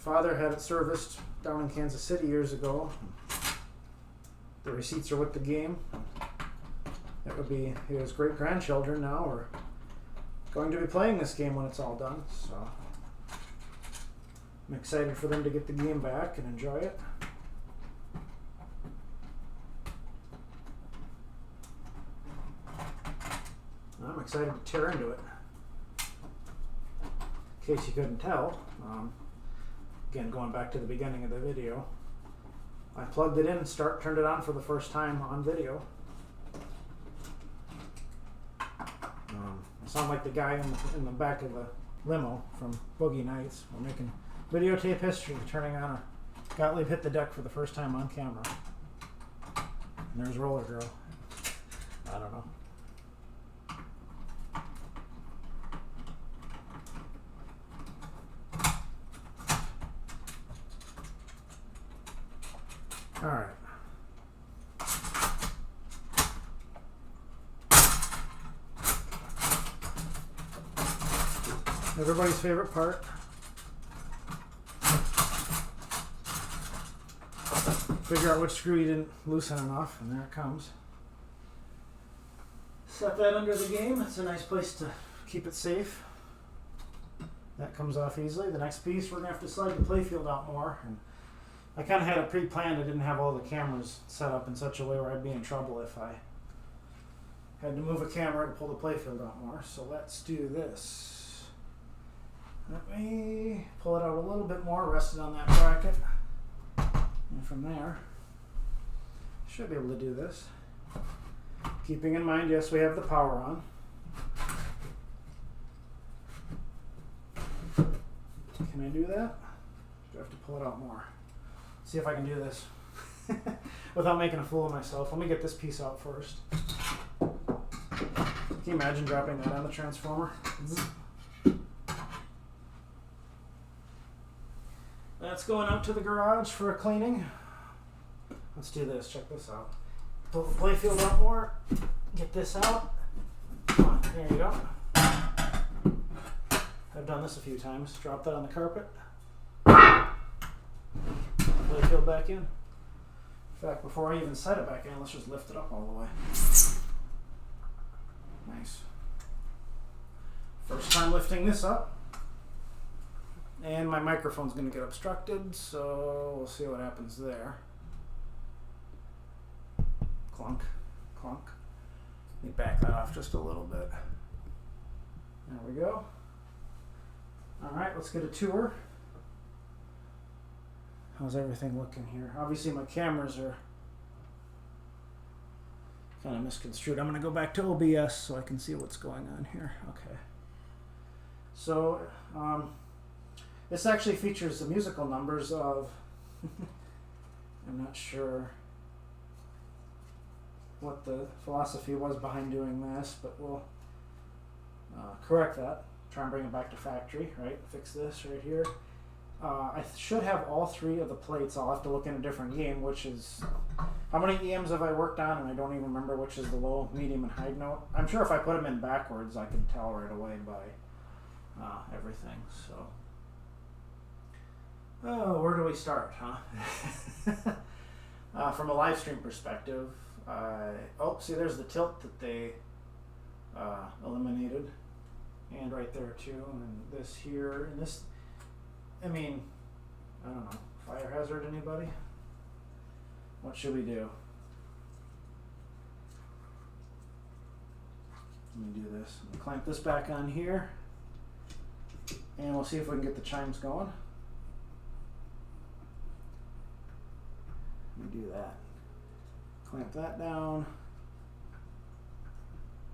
had it serviced down in Kansas City years ago. The receipts are with the game. That would be his great grandchildren now are going to be playing this game when it's all done. So I'm excited for them to get the game back and enjoy it. I'm excited to tear into it. In case you couldn't tell, again, going back to the beginning of the video, I plugged it in, turned it on for the first time on video. I sound like the guy in the back of the limo from Boogie Nights. We're making videotape history, turning on a Gottleb hit the deck for the first time on camera. And there's Roller Girl. I don't know. All right. Everybody's favorite part. Figure out which screw you didn't loosen enough, and there it comes. Set that under the game. It's a nice place to keep it safe. That comes off easily. The next piece, we're going to have to slide the playfield out more. And I kind of had it pre-planned. I didn't have all the cameras set up in such a way where I'd be in trouble if I had to move a camera to pull the playfield out more. So let's do this. Let me pull it out a little bit more, rest it on that bracket. And from there, should be able to do this. Keeping in mind, yes, we have the power on. Can I do that? Do I have to pull it out more? See if I can do this without making a fool of myself. Let me get this piece out first. Can you imagine dropping that on the transformer? That's going out to the garage for a cleaning. Let's do this. Check this out. Pull the playfield out more. Get this out. Come on, there you go. I've done this a few times. Drop that on the carpet. Playfield back in. In fact, before I even set it back in, let's just lift it up all the way. Nice. First time lifting this up. And my microphone's going to get obstructed, so we'll see what happens there. Clunk, clunk. Let me back that off just a little bit. There we go. All right, let's get a tour. How's everything looking here? Obviously my cameras are kind of misconstrued. I'm going to go back to OBS so I can see what's going on here. Okay. So, this actually features the musical numbers of, I'm not sure what the philosophy was behind doing this, but we'll correct that. Try and bring it back to factory, right? Fix this right here. I should have all three of the plates. I'll have to look in a different game, which is How many EMs have I worked on, and I don't even remember which is the low, medium, and high note? I'm sure if I put them in backwards, I could tell right away by everything. So, oh, where do we start, huh? From a live stream perspective, oh, see, there's the tilt that they eliminated, and right there too, and this here, and this. I mean, I don't know. Fire hazard, anybody? What should we do? Let me do this. I'm gonna clamp this back on here, and we'll see if we can get the chimes going. Let me do that. Clamp that down.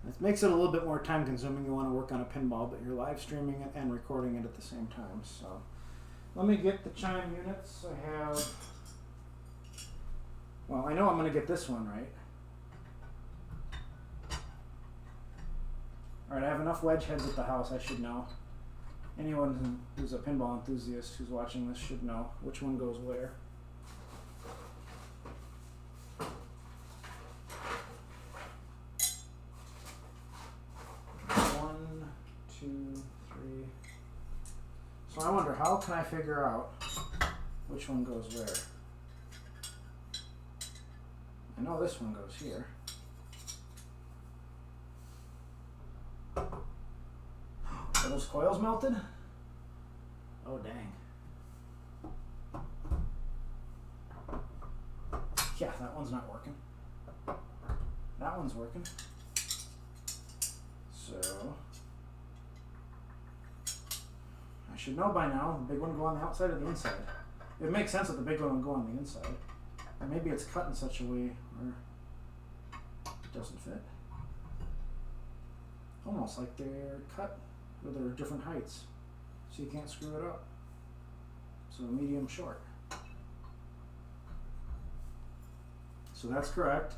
It makes it a little bit more time consuming. You want to work on a pinball, but you're live streaming it and recording it at the same time. So let me get the chime units. I have, well, I know I'm going to get this one right. All right, I have enough wedge heads at the house, I should know. Anyone who's a pinball enthusiast who's watching this should know which one goes where. 1, 2, 3. So I wonder, how can I figure out which one goes where? I know this one goes here. Are those coils melted? Oh, dang. Yeah, that one's not working. That one's working. So I should know by now, the big one will go on the outside or the inside. It makes sense that the big one will go on the inside. Or maybe it's cut in such a way where it doesn't fit. Almost like they're cut where they're different heights, so you can't screw it up. So medium short. So that's correct.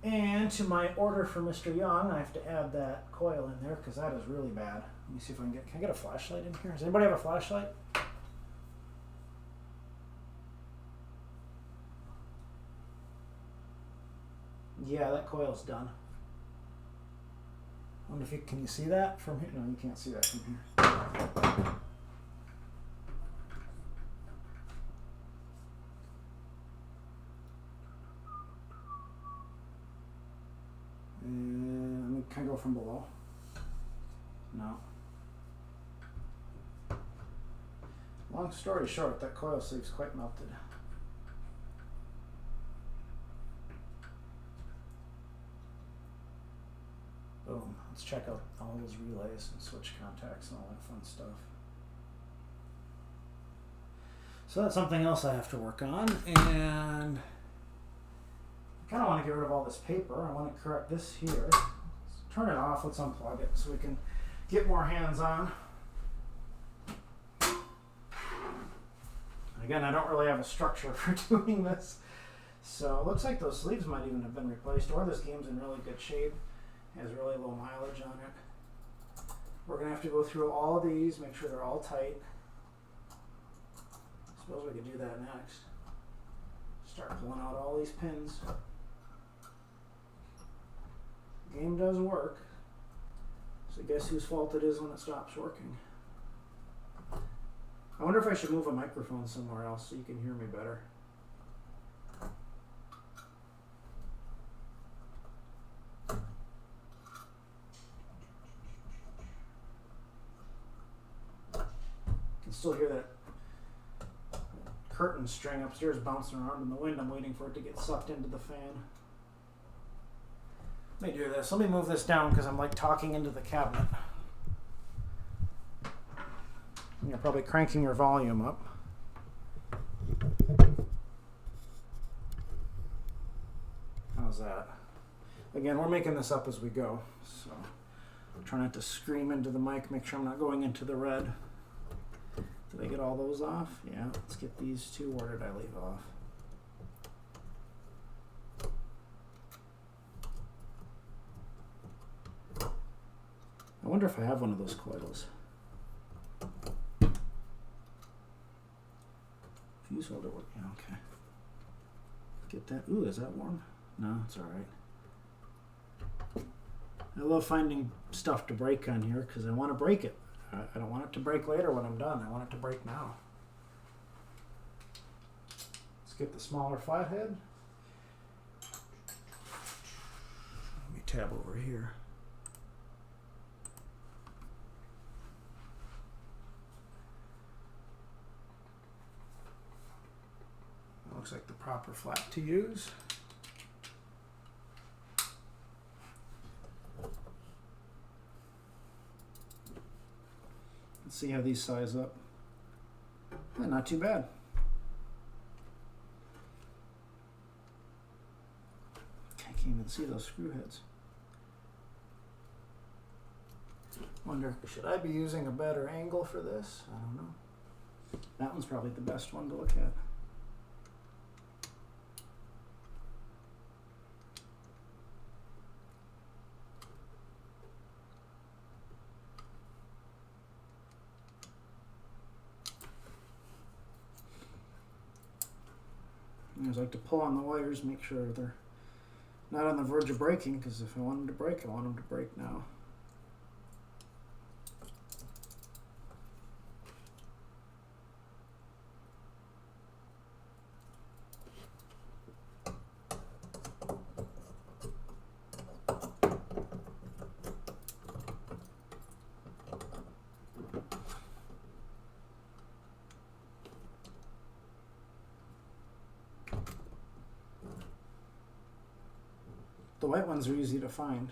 And to my order for Mr. Young, I have to add that coil in there because that is really bad. Let me see if I can I get a flashlight in here? Does anybody have a flashlight? Yeah, that coil's done. I wonder if you can you see that from here? No, you can't see that from here. And can I go from below? No. Long story short, that coil sleeve's quite melted. Boom. Let's check out all those relays and switch contacts and all that fun stuff. So that's something else I have to work on, and I kind of want to get rid of all this paper. I want to correct this here. Let's turn it off. Let's unplug it so we can get more hands-on. Again, I don't really have a structure for doing this. So it looks like those sleeves might even have been replaced, or this game's in really good shape. It has really low mileage on it. We're going to have to go through all of these, make sure they're all tight. I suppose we could do that next. Start pulling out all these pins. The game does work. So guess whose fault it is when it stops working. I wonder if I should move a microphone somewhere else so you can hear me better. You can still hear that curtain string upstairs bouncing around in the wind. I'm waiting for it to get sucked into the fan. Let me do this. Let me move this down because I'm like talking into the cabinet. You're probably cranking your volume up. How's that? Again, we're making this up as we go, so try not to scream into the mic. Make sure I'm not going into the red. Did I get all those off? Yeah, let's get these two. Where did I leave off? I wonder if I have one of those coils. Fuse holder working, okay. Get that. Ooh, is that warm? No, it's all right. I love finding stuff to break on here because I want to break it. I don't want it to break later when I'm done. I want it to break now. Let's get the smaller flathead. Let me tab over here. Looks like the proper flat to use. Let's see how these size up. Not too bad. I can't even see those screw heads. Wonder, should I be using a better angle for this? I don't know. That one's probably the best one to look at. I always like to pull on the wires, make sure they're not on the verge of breaking, because if I want them to break, I want them to break now. The white ones are easy to find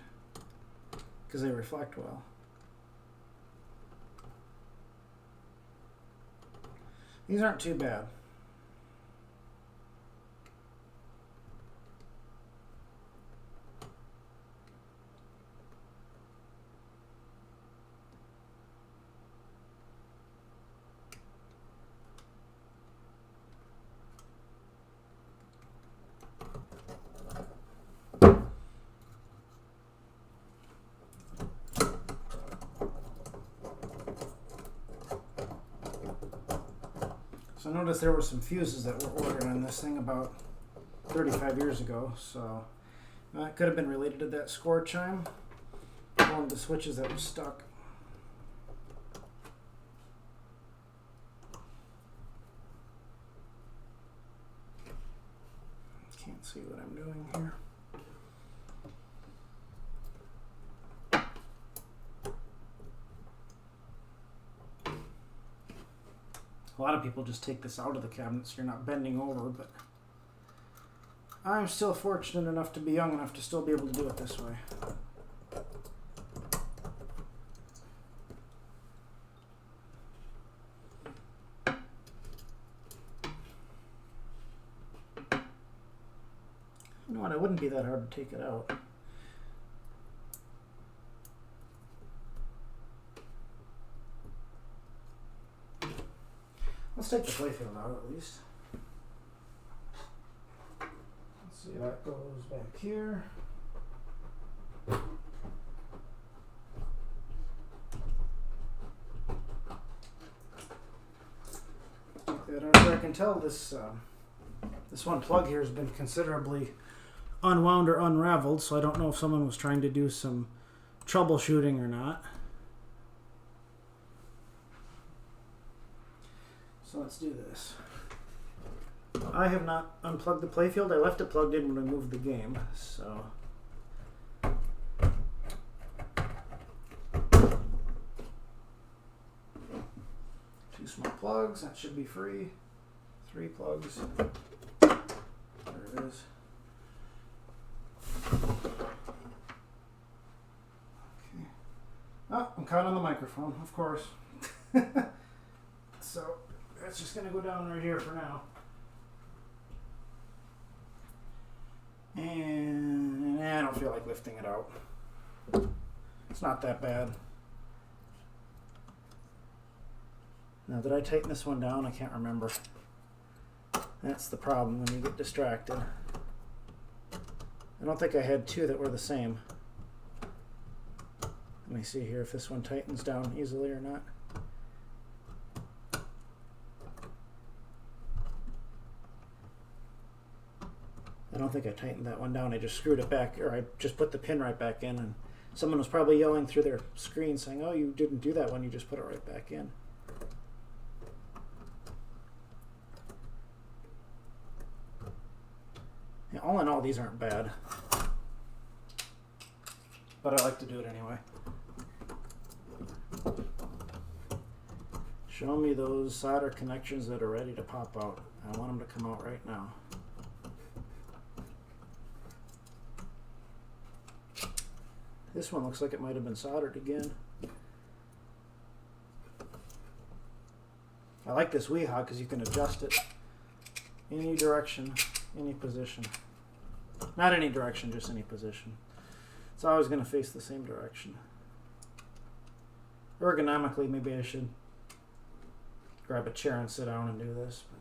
because they reflect well. These aren't too bad. So I noticed there were some fuses that were ordered on this thing about 35 years ago, so it could have been related to that score chime, one of the switches that was stuck. Can't see what I'm doing here. A lot of people just take this out of the cabinet so you're not bending over, but I'm still fortunate enough to be young enough to still be able to do it this way. You know what, it wouldn't be that hard to take it out. Let's take the playfield out at least. Let's see, that goes back here. As I can tell, this one plug here has been considerably unwound or unraveled, so I don't know if someone was trying to do some troubleshooting or not. So let's do this. I have not unplugged the playfield. I left it plugged in when I moved the game, so. Two small plugs, that should be free. 3 plugs. There it is. Okay. Oh, I'm caught on the microphone, of course. So that's just going to go down right here for now. And I don't feel like lifting it out. It's not that bad. Now, did I tighten this one down? I can't remember. That's the problem when you get distracted. I don't think I had 2 that were the same. Let me see here if this one tightens down easily or not. I don't think I tightened that one down. I just screwed it back, or I just put the pin right back in, and someone was probably yelling through their screen saying, oh, you didn't do that one, you just put it right back in. Yeah, all in all, these aren't bad, but I like to do it anyway. Show me those solder connections that are ready to pop out. I want them to come out right now. This one looks like it might have been soldered again. I like this Weehawk because you can adjust it any direction, any position. Not any direction, just any position. It's always going to face the same direction. Ergonomically, maybe I should grab a chair and sit down and do this. But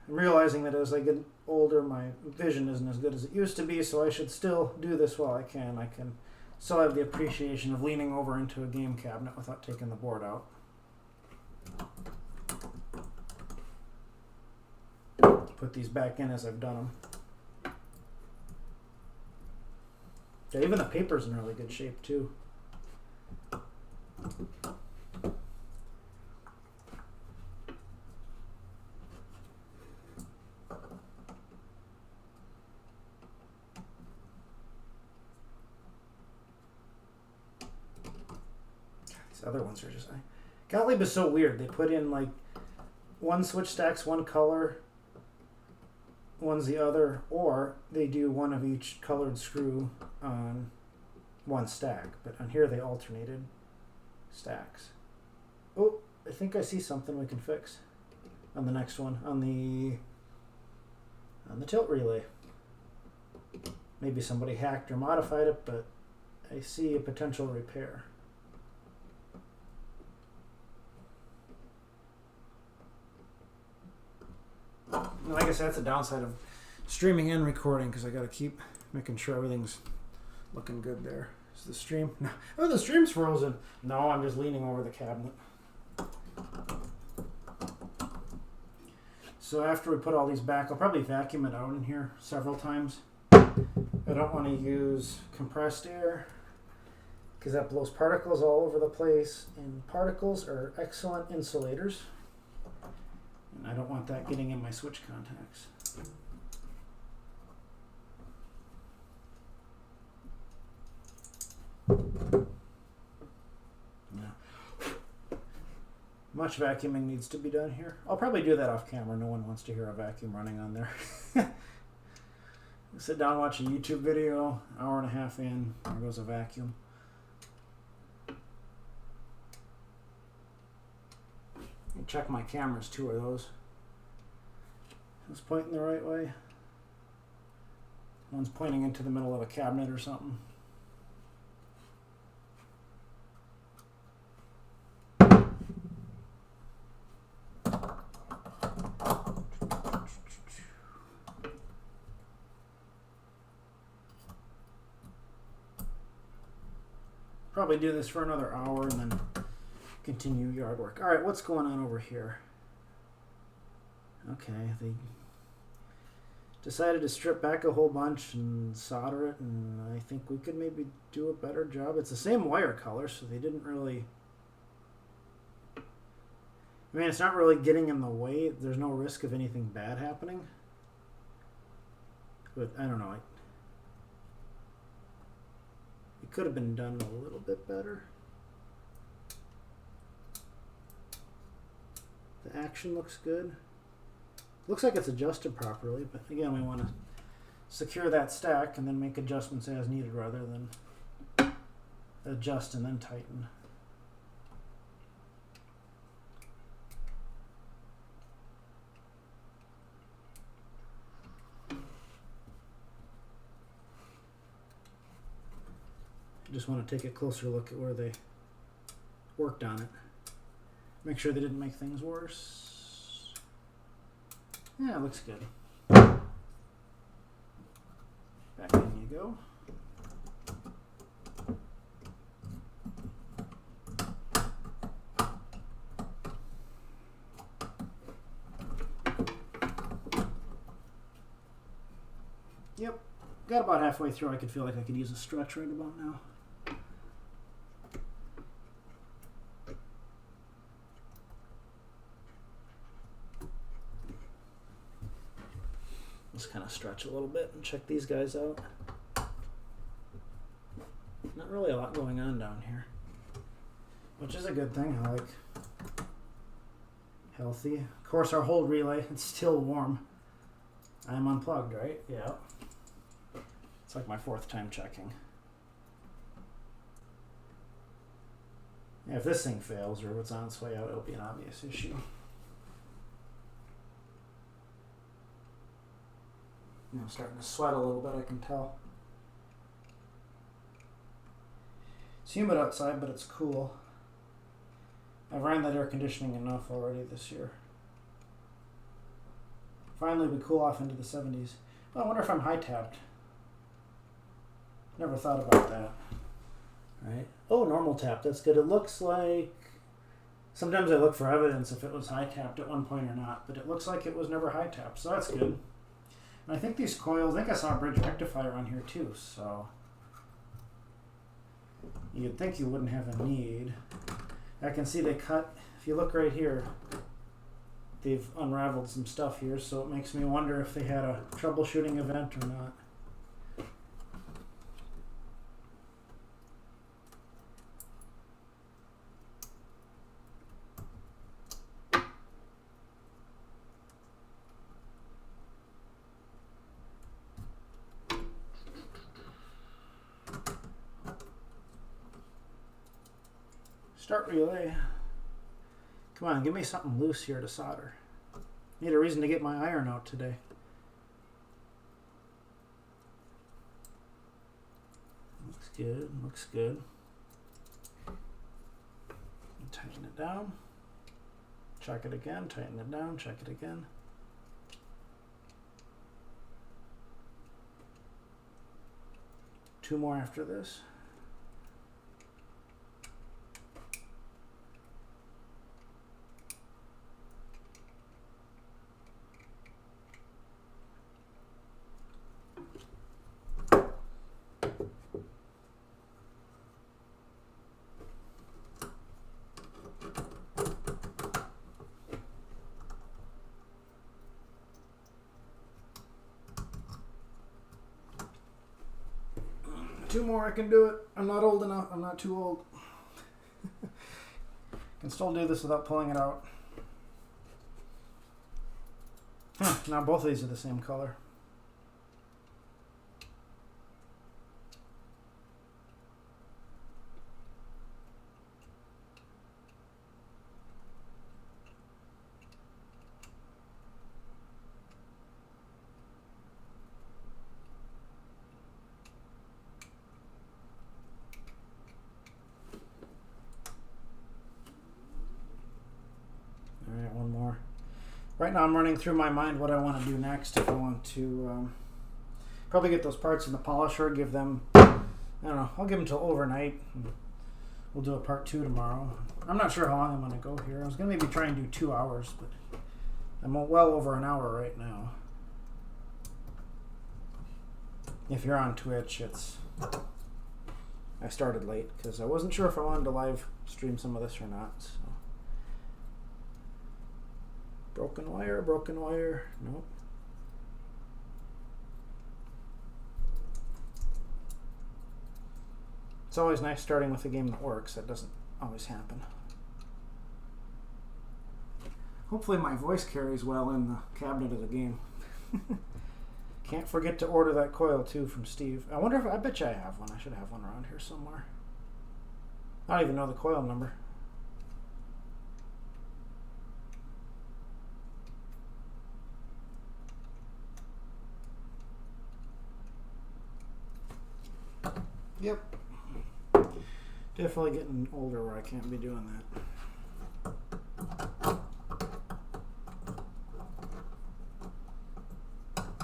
I'm realizing that as I get older, my vision isn't as good as it used to be, so I should still do this while I can. I can still have the appreciation of leaning over into a game cabinet without taking the board out. Put these back in as I've done them. Yeah, even the paper's in really good shape too. These other ones are just... Gottleb is so weird. They put in like one switch stack's one color, one's the other, or they do one of each colored screw on one stack. But on here they alternated stacks. Oh, I think I see something we can fix on the next one, on the tilt relay. Maybe somebody hacked or modified it, but I see a potential repair. Like I said, that's the downside of streaming and recording, because I got to keep making sure everything's looking good there. Is the stream? No. Oh, the stream's frozen. No, I'm just leaning over the cabinet. So after we put all these back, I'll probably vacuum it out in here several times. I don't want to use compressed air because that blows particles all over the place, and particles are excellent insulators. And I don't want that getting in my switch contacts. Yeah. Much vacuuming needs to be done here. I'll probably do that off camera. No one wants to hear a vacuum running on there. Sit down, watch a YouTube video, hour and a half in, there goes a vacuum. Check my cameras too. Are those pointing the right way? One's pointing into the middle of a cabinet or something. Probably do this for another hour and then continue yard work. All right, what's going on over here? Okay, they decided to strip back a whole bunch and solder it, and I think we could maybe do a better job. It's the same wire color, so they didn't really... I mean, it's not really getting in the way. There's no risk of anything bad happening. But I don't know. It could have been done a little bit better. The action looks good. Looks like it's adjusted properly, but again, we want to secure that stack and then make adjustments as needed rather than adjust and then tighten. Just want to take a closer look at where they worked on it. Make sure they didn't make things worse. Yeah, it looks good. Back in you go. Yep, got about halfway through. I could feel like I could use a stretch right about now. Just kind of stretch a little bit and check these guys out. Not really a lot going on down here, which is a good thing. I like healthy. Of course, our whole relay, it's still warm. I'm unplugged, right? Yeah. It's like my 4th time checking. Yeah, if this thing fails or it's on its way out, it'll be an obvious issue. I'm starting to sweat a little bit, I can tell. It's humid outside, but it's cool. I've ran that air conditioning enough already this year. Finally, we cool off into the 70s. Well, I wonder if I'm high tapped. Never thought about that. Right? Oh, normal tap. That's good. It looks like... Sometimes I look for evidence if it was high tapped at one point or not, but it looks like it was never high tapped, so that's good. And I think these coils, I think I saw a bridge rectifier on here too, so... You'd think you wouldn't have a need. I can see they cut, if you look right here, they've unraveled some stuff here, so it makes me wonder if they had a troubleshooting event or not. Start relay. Come on, give me something loose here to solder. Need a reason to get my iron out today. Looks good, looks good. Tighten it down. Check it again, tighten it down, check it again. Two more after this. Two more, I can do it. I'm not old enough. I'm not too old. Can still do this without pulling it out. Now both of these are the same color. One more. Right now I'm running through my mind what I want to do next. If I want to probably get those parts in the polisher, give them, I don't know, I'll give them till overnight. We'll do a part 2 tomorrow. I'm not sure how long I'm going to go here. I was going to maybe try and do 2 hours, but I'm well over an hour right now. If you're on Twitch, I started late because I wasn't sure if I wanted to live stream some of this or not. So. Broken wire, nope. It's always nice starting with a game that works. That doesn't always happen. Hopefully my voice carries well in the cabinet of the game. Can't forget to order that coil too from Steve. I wonder if, I bet you I have one. I should have one around here somewhere. I don't even know the coil number. Yep. Definitely getting older where I can't be doing that.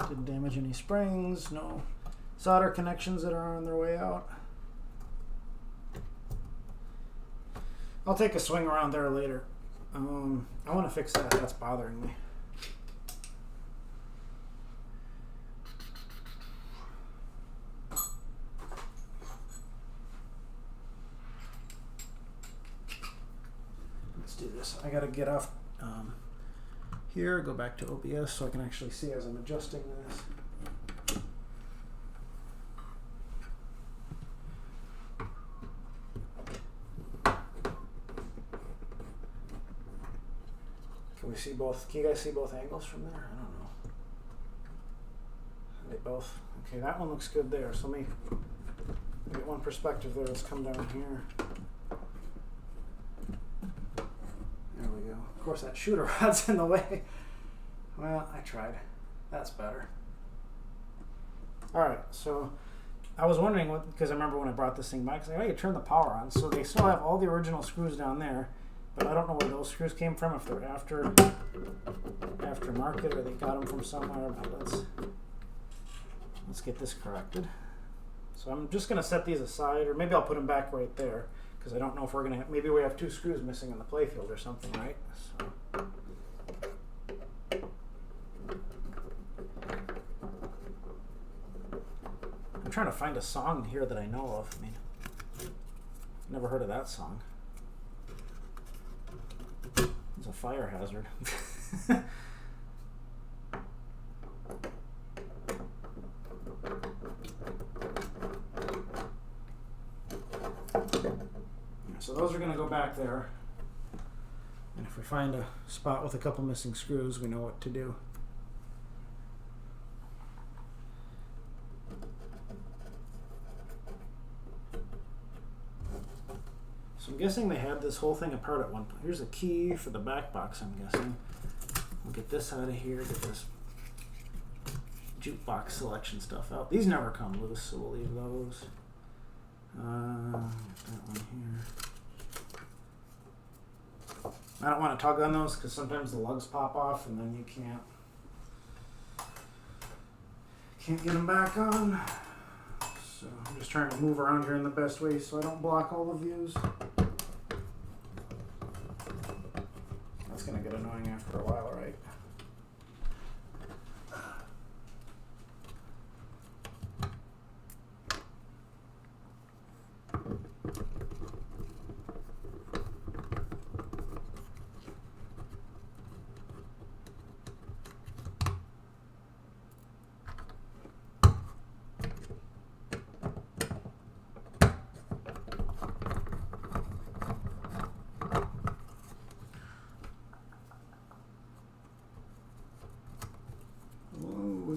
Didn't damage any springs, no solder connections that are on their way out. I'll take a swing around there later. I want to fix that. That's bothering me. this. I gotta get off here, go back to OBS so I can actually see as I'm adjusting this. Can we see both? Can you guys see both angles from there? I don't know. They both. Okay, that one looks good there. So let me get one perspective there. Let's come down here. There we go. Of course, that shooter rod's in the way. Well, I tried. That's better. All right, so I was wondering what, because I remember when I brought this thing back, I was like, oh, you turn the power on. So they still have all the original screws down there, but I don't know where those screws came from, if they're aftermarket or they got them from somewhere. But let's get this corrected. So I'm just going to set these aside, or maybe I'll put them back right there, because I don't know if we're going to have, maybe we have 2 screws missing in the playfield or something, right? So. I'm trying to find a song here that I know of. I mean, never heard of that song. It's a fire hazard. So those are going to go back there. And if we find a spot with a couple missing screws, we know what to do. So I'm guessing they had this whole thing apart at one point. Here's a key for the back box, I'm guessing. We'll get this out of here, get this jukebox selection stuff out. These never come loose, so we'll leave those. That one here. I don't want to tug on those because sometimes the lugs pop off and then you can't get them back on. So I'm just trying to move around here in the best way so I don't block all the views. That's going to get annoying after a while, right?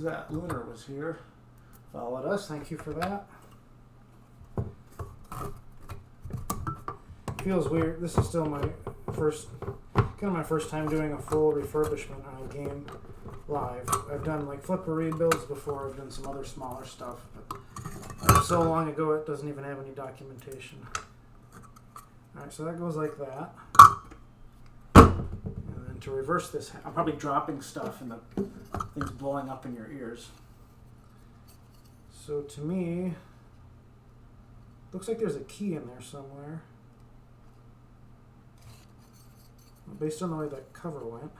That Lunar was here, followed us. Thank you for that. Feels weird. This is still my first time doing a full refurbishment on a game live. I've done like flipper rebuilds before. I've done some other smaller stuff, but so long ago it doesn't even have any documentation. All right, so that goes like that. To reverse this, I'm probably dropping stuff and the thing's blowing up in your ears. So to me, looks like there's a key in there somewhere. Based on the way that cover went.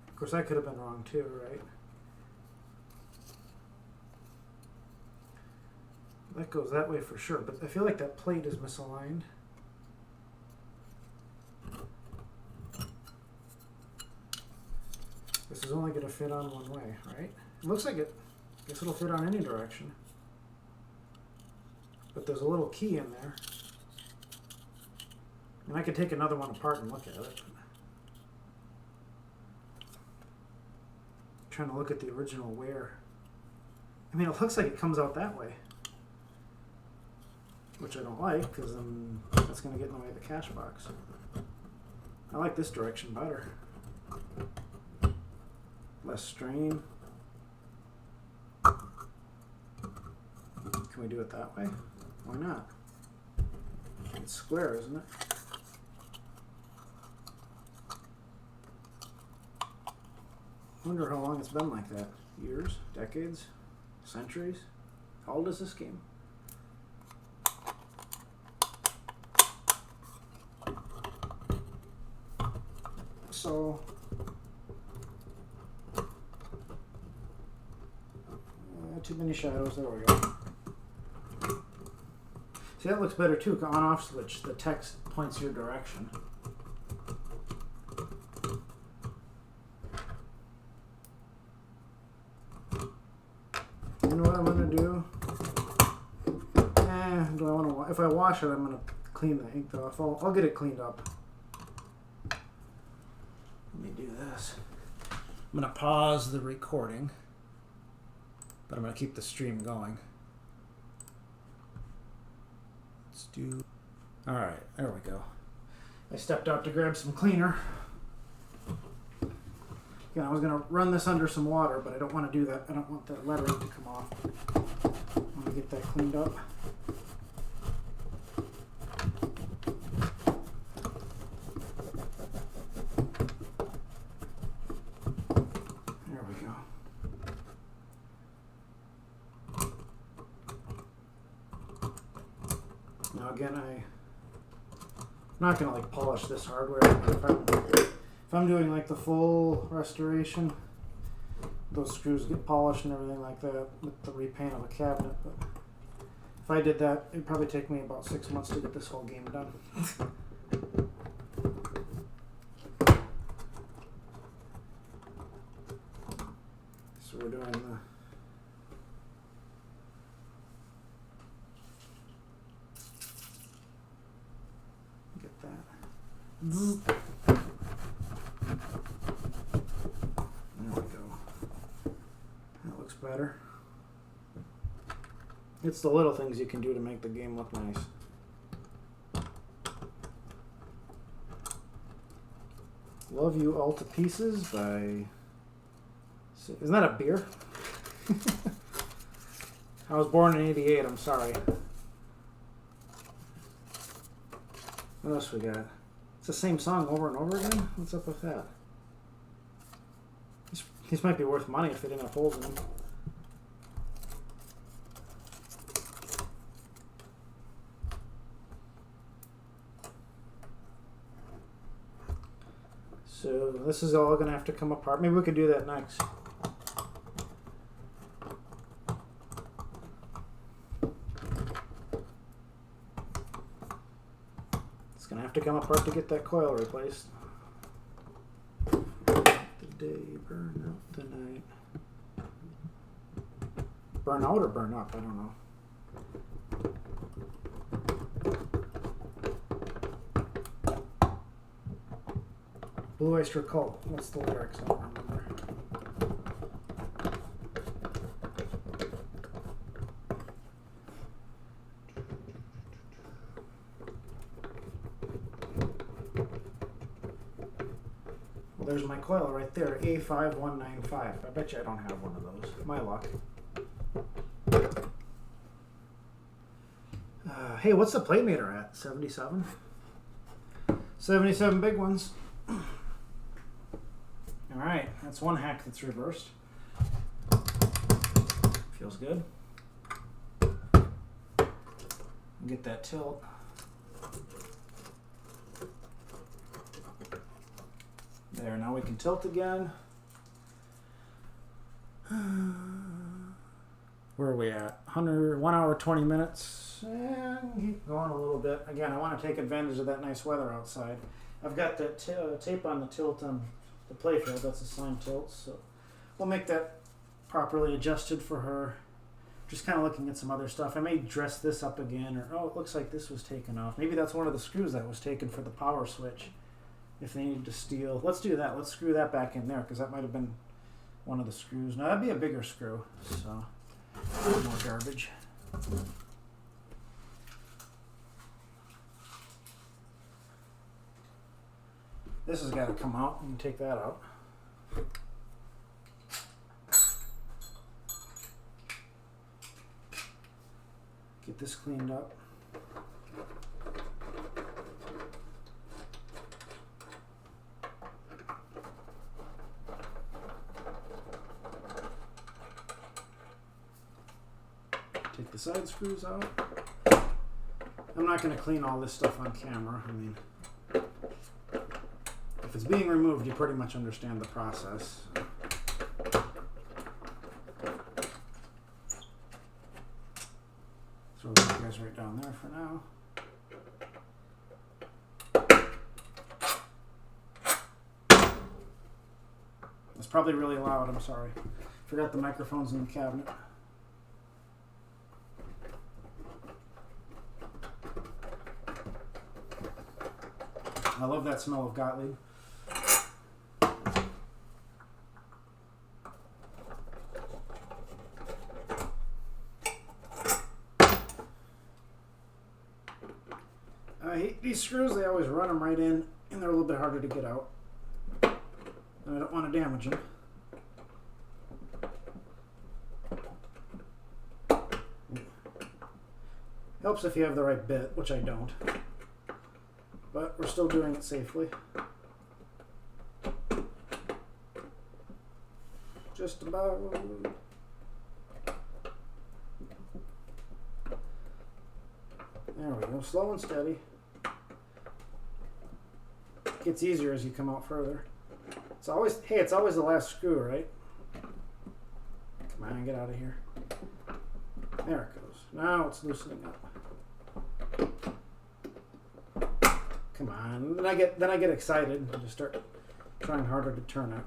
Of course, I could have been wrong too, right? That goes that way for sure, but I feel like that plate is misaligned. This is only going to fit on one way, right? It looks like it. I guess it'll fit on any direction. But there's a little key in there. And I could take another one apart and look at it. I'm trying to look at the original wear. I mean, it looks like it comes out that way. Which I don't like, because then that's going to get in the way of the cash box. I like this direction better. Less strain. Can we do it that way? Why not? It's square, isn't it? I wonder how long it's been like that. Years? Decades? Centuries? How old is this game? So too many shadows. There we go. See, that looks better too. On-off switch. The text points your direction. do. Do I want to? If I wash it, I'm gonna clean the ink off. I'll get it cleaned up. Let me do this. I'm gonna pause the recording, but I'm gonna keep the stream going. Let's do. All right, there we go. I stepped out to grab some cleaner. Again, I was gonna run this under some water, but I don't want to do that. I don't want that lettering to come off. I want to get that cleaned up. Again, I'm not gonna like polish this hardware. If I'm doing like the full restoration, those screws get polished and everything like that with the repaint of a cabinet. But if I did that, it'd probably take me about 6 months to get this whole game done. So we're doing the. There we go. That looks better. It's the little things you can do to make the game look nice. Love You All to Pieces by... Isn't that a beer? I was born in '88, I'm sorry. What else we got? It's the same song over and over again? What's up with that? These might be worth money if they didn't have holes in them. So this is all going to have to come apart. Maybe we could do that next. Have to come apart to get that coil replaced. The day, burn out the night. Burn out or burn up? I don't know. Blue Oyster Cult. What's the lyrics? I don't remember. There's my coil right there, A5195. I bet you I don't have one of those. My luck. Hey, what's the plate meter at? 77? 77 big ones. Alright, that's one hack that's reversed. Feels good. Get that tilt. There, now we can tilt again. Where are we at? 1 hour, 20 minutes. And keep going a little bit. Again, I want to take advantage of that nice weather outside. I've got that tape on the tilt on the playfield. That's a slime tilt. So we'll make that properly adjusted for her. Just kind of looking at some other stuff. I may dress this up again. Or, oh, it looks like this was taken off. Maybe that's one of the screws that was taken for the power switch. If they needed to steal. Let's do that. Let's screw that back in there because that might have been one of the screws. No, that'd be a bigger screw. So, more garbage. This has got to come out. You can take that out. Get this cleaned up. Take the side screws out. I'm not going to clean all this stuff on camera. I mean, if it's being removed, you pretty much understand the process. Throw these guys right down there for now. It's probably really loud, I'm sorry. Forgot the microphone's in the cabinet. I love that smell of Gottleb. I hate these screws. They always run them right in, and they're a little bit harder to get out. And I don't want to damage them. Helps if you have the right bit, which I don't. But we're still doing it safely. Just about. There we go. Slow and steady. Gets easier as you come out further. It's always, hey, it's always the last screw, right? Come on, get out of here. There it goes. Now it's loosening up. Come on. Then I get excited and just start trying harder to turn it.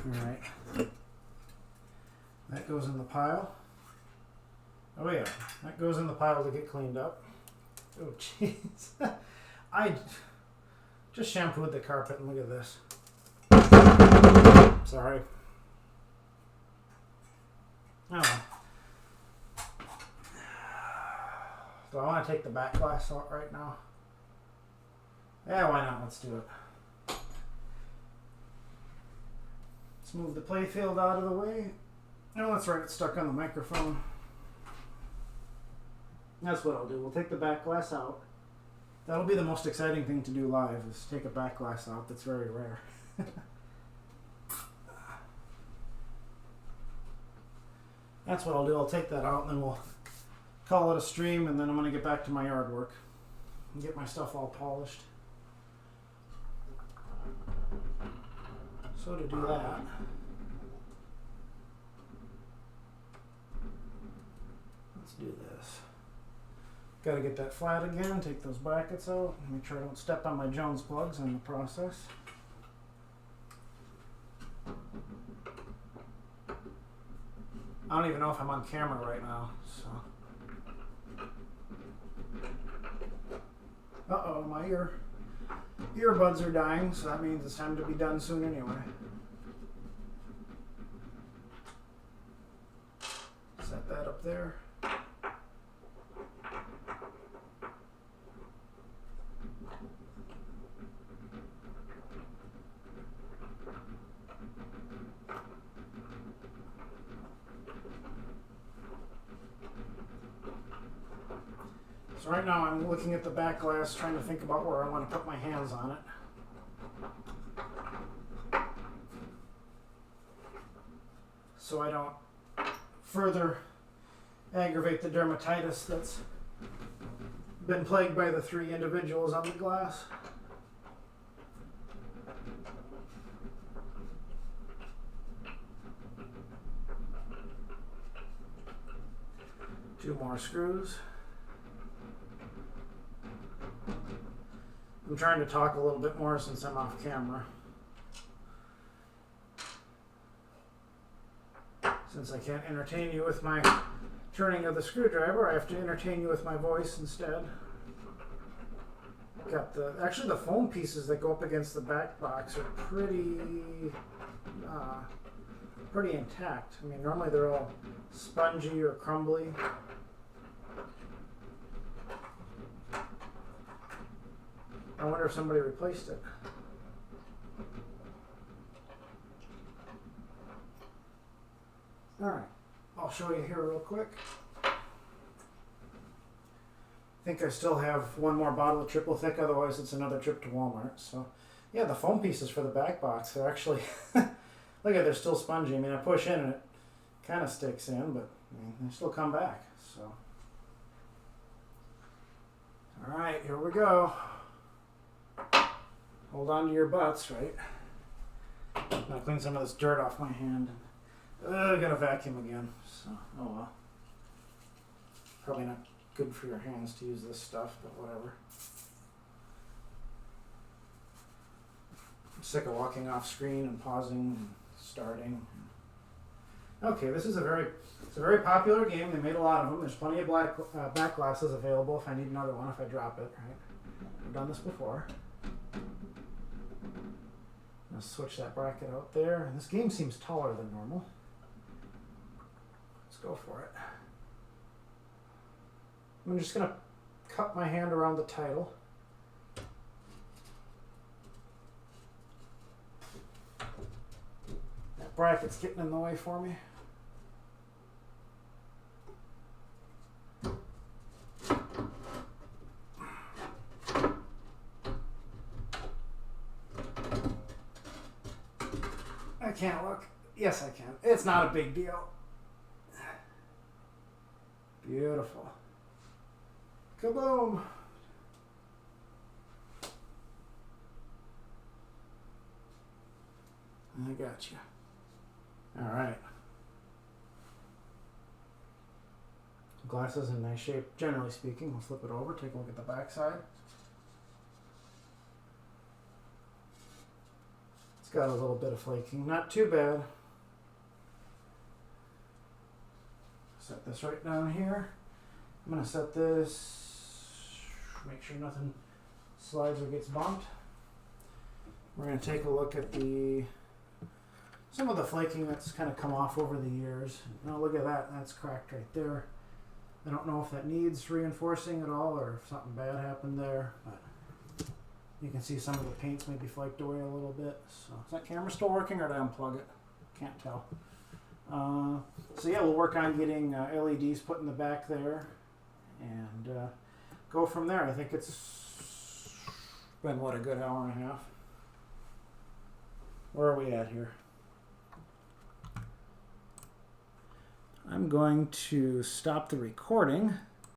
Alright. That goes in the pile. Oh yeah, that goes in the pile to get cleaned up. Oh jeez. I just shampooed the carpet and look at this. Sorry. Oh. Do I want to take the back glass out right now? Yeah, why not? Let's do it. Let's move the playfield out of the way. Oh, that's right, it's stuck on the microphone. That's what I'll do. We'll take the back glass out. That'll be the most exciting thing to do live, is take a back glass out. That's very rare. That's what I'll do. I'll take that out and then we'll call it a stream, and then I'm going to get back to my yard work and get my stuff all polished. So to do that, let's do this. Got to get that flat again, take those brackets out, make sure I don't step on my Jones plugs in the process. I don't even know if I'm on camera right now, so. Uh-oh, my earbuds are dying, so that means it's time to be done soon anyway. Set that up there. So right now I'm looking at the back glass, trying to think about where I want to put my hands on it, so I don't further aggravate the dermatitis that's been plagued by the 3 individuals on the glass. Two more screws. I'm trying to talk a little bit more since I'm off camera. Since I can't entertain you with my turning of the screwdriver, I have to entertain you with my voice instead. Got actually the foam pieces that go up against the back box are pretty intact. I mean, normally they're all spongy or crumbly. I wonder if somebody replaced it. Alright, I'll show you here real quick. I think I still have one more bottle of triple thick, otherwise it's another trip to Walmart. So, yeah, the foam pieces for the back box, they're actually, look at, they're still spongy. I mean, I push in and it kind of sticks in, but I mean, they still come back. So, alright, here we go. Hold on to your butts, right? Now clean some of this dirt off my hand. I gotta vacuum again. So, oh well. Probably not good for your hands to use this stuff, but whatever. I'm sick of walking off screen and pausing and starting. Okay, this is it's a very popular game. They made a lot of them. There's plenty of back glasses available if I need another one, if I drop it, right? I've done this before. I'm going to switch that bracket out there. And this game seems taller than normal. Let's go for it. I'm just going to cup my hand around the title. That bracket's getting in the way for me. I can't look. Yes, I can. It's not a big deal. Beautiful. Kaboom! I got you. All right. Glasses in nice shape, generally speaking. We'll flip it over, take a look at the back side. It's got a little bit of flaking, not too bad. Set this right down here. I'm going to set this, make sure nothing slides or gets bumped. We're going to take a look at some of the flaking that's kind of come off over the years. Now look at that, that's cracked right there. I don't know if that needs reinforcing at all or if something bad happened there, but you can see some of the paint's maybe flaked away a little bit. So is that camera still working or did I unplug it? Can't tell. So yeah, we'll work on getting LEDs put in the back there and go from there. I think it's been, what, a good hour and a half? Where are we at here? I'm going to stop the recording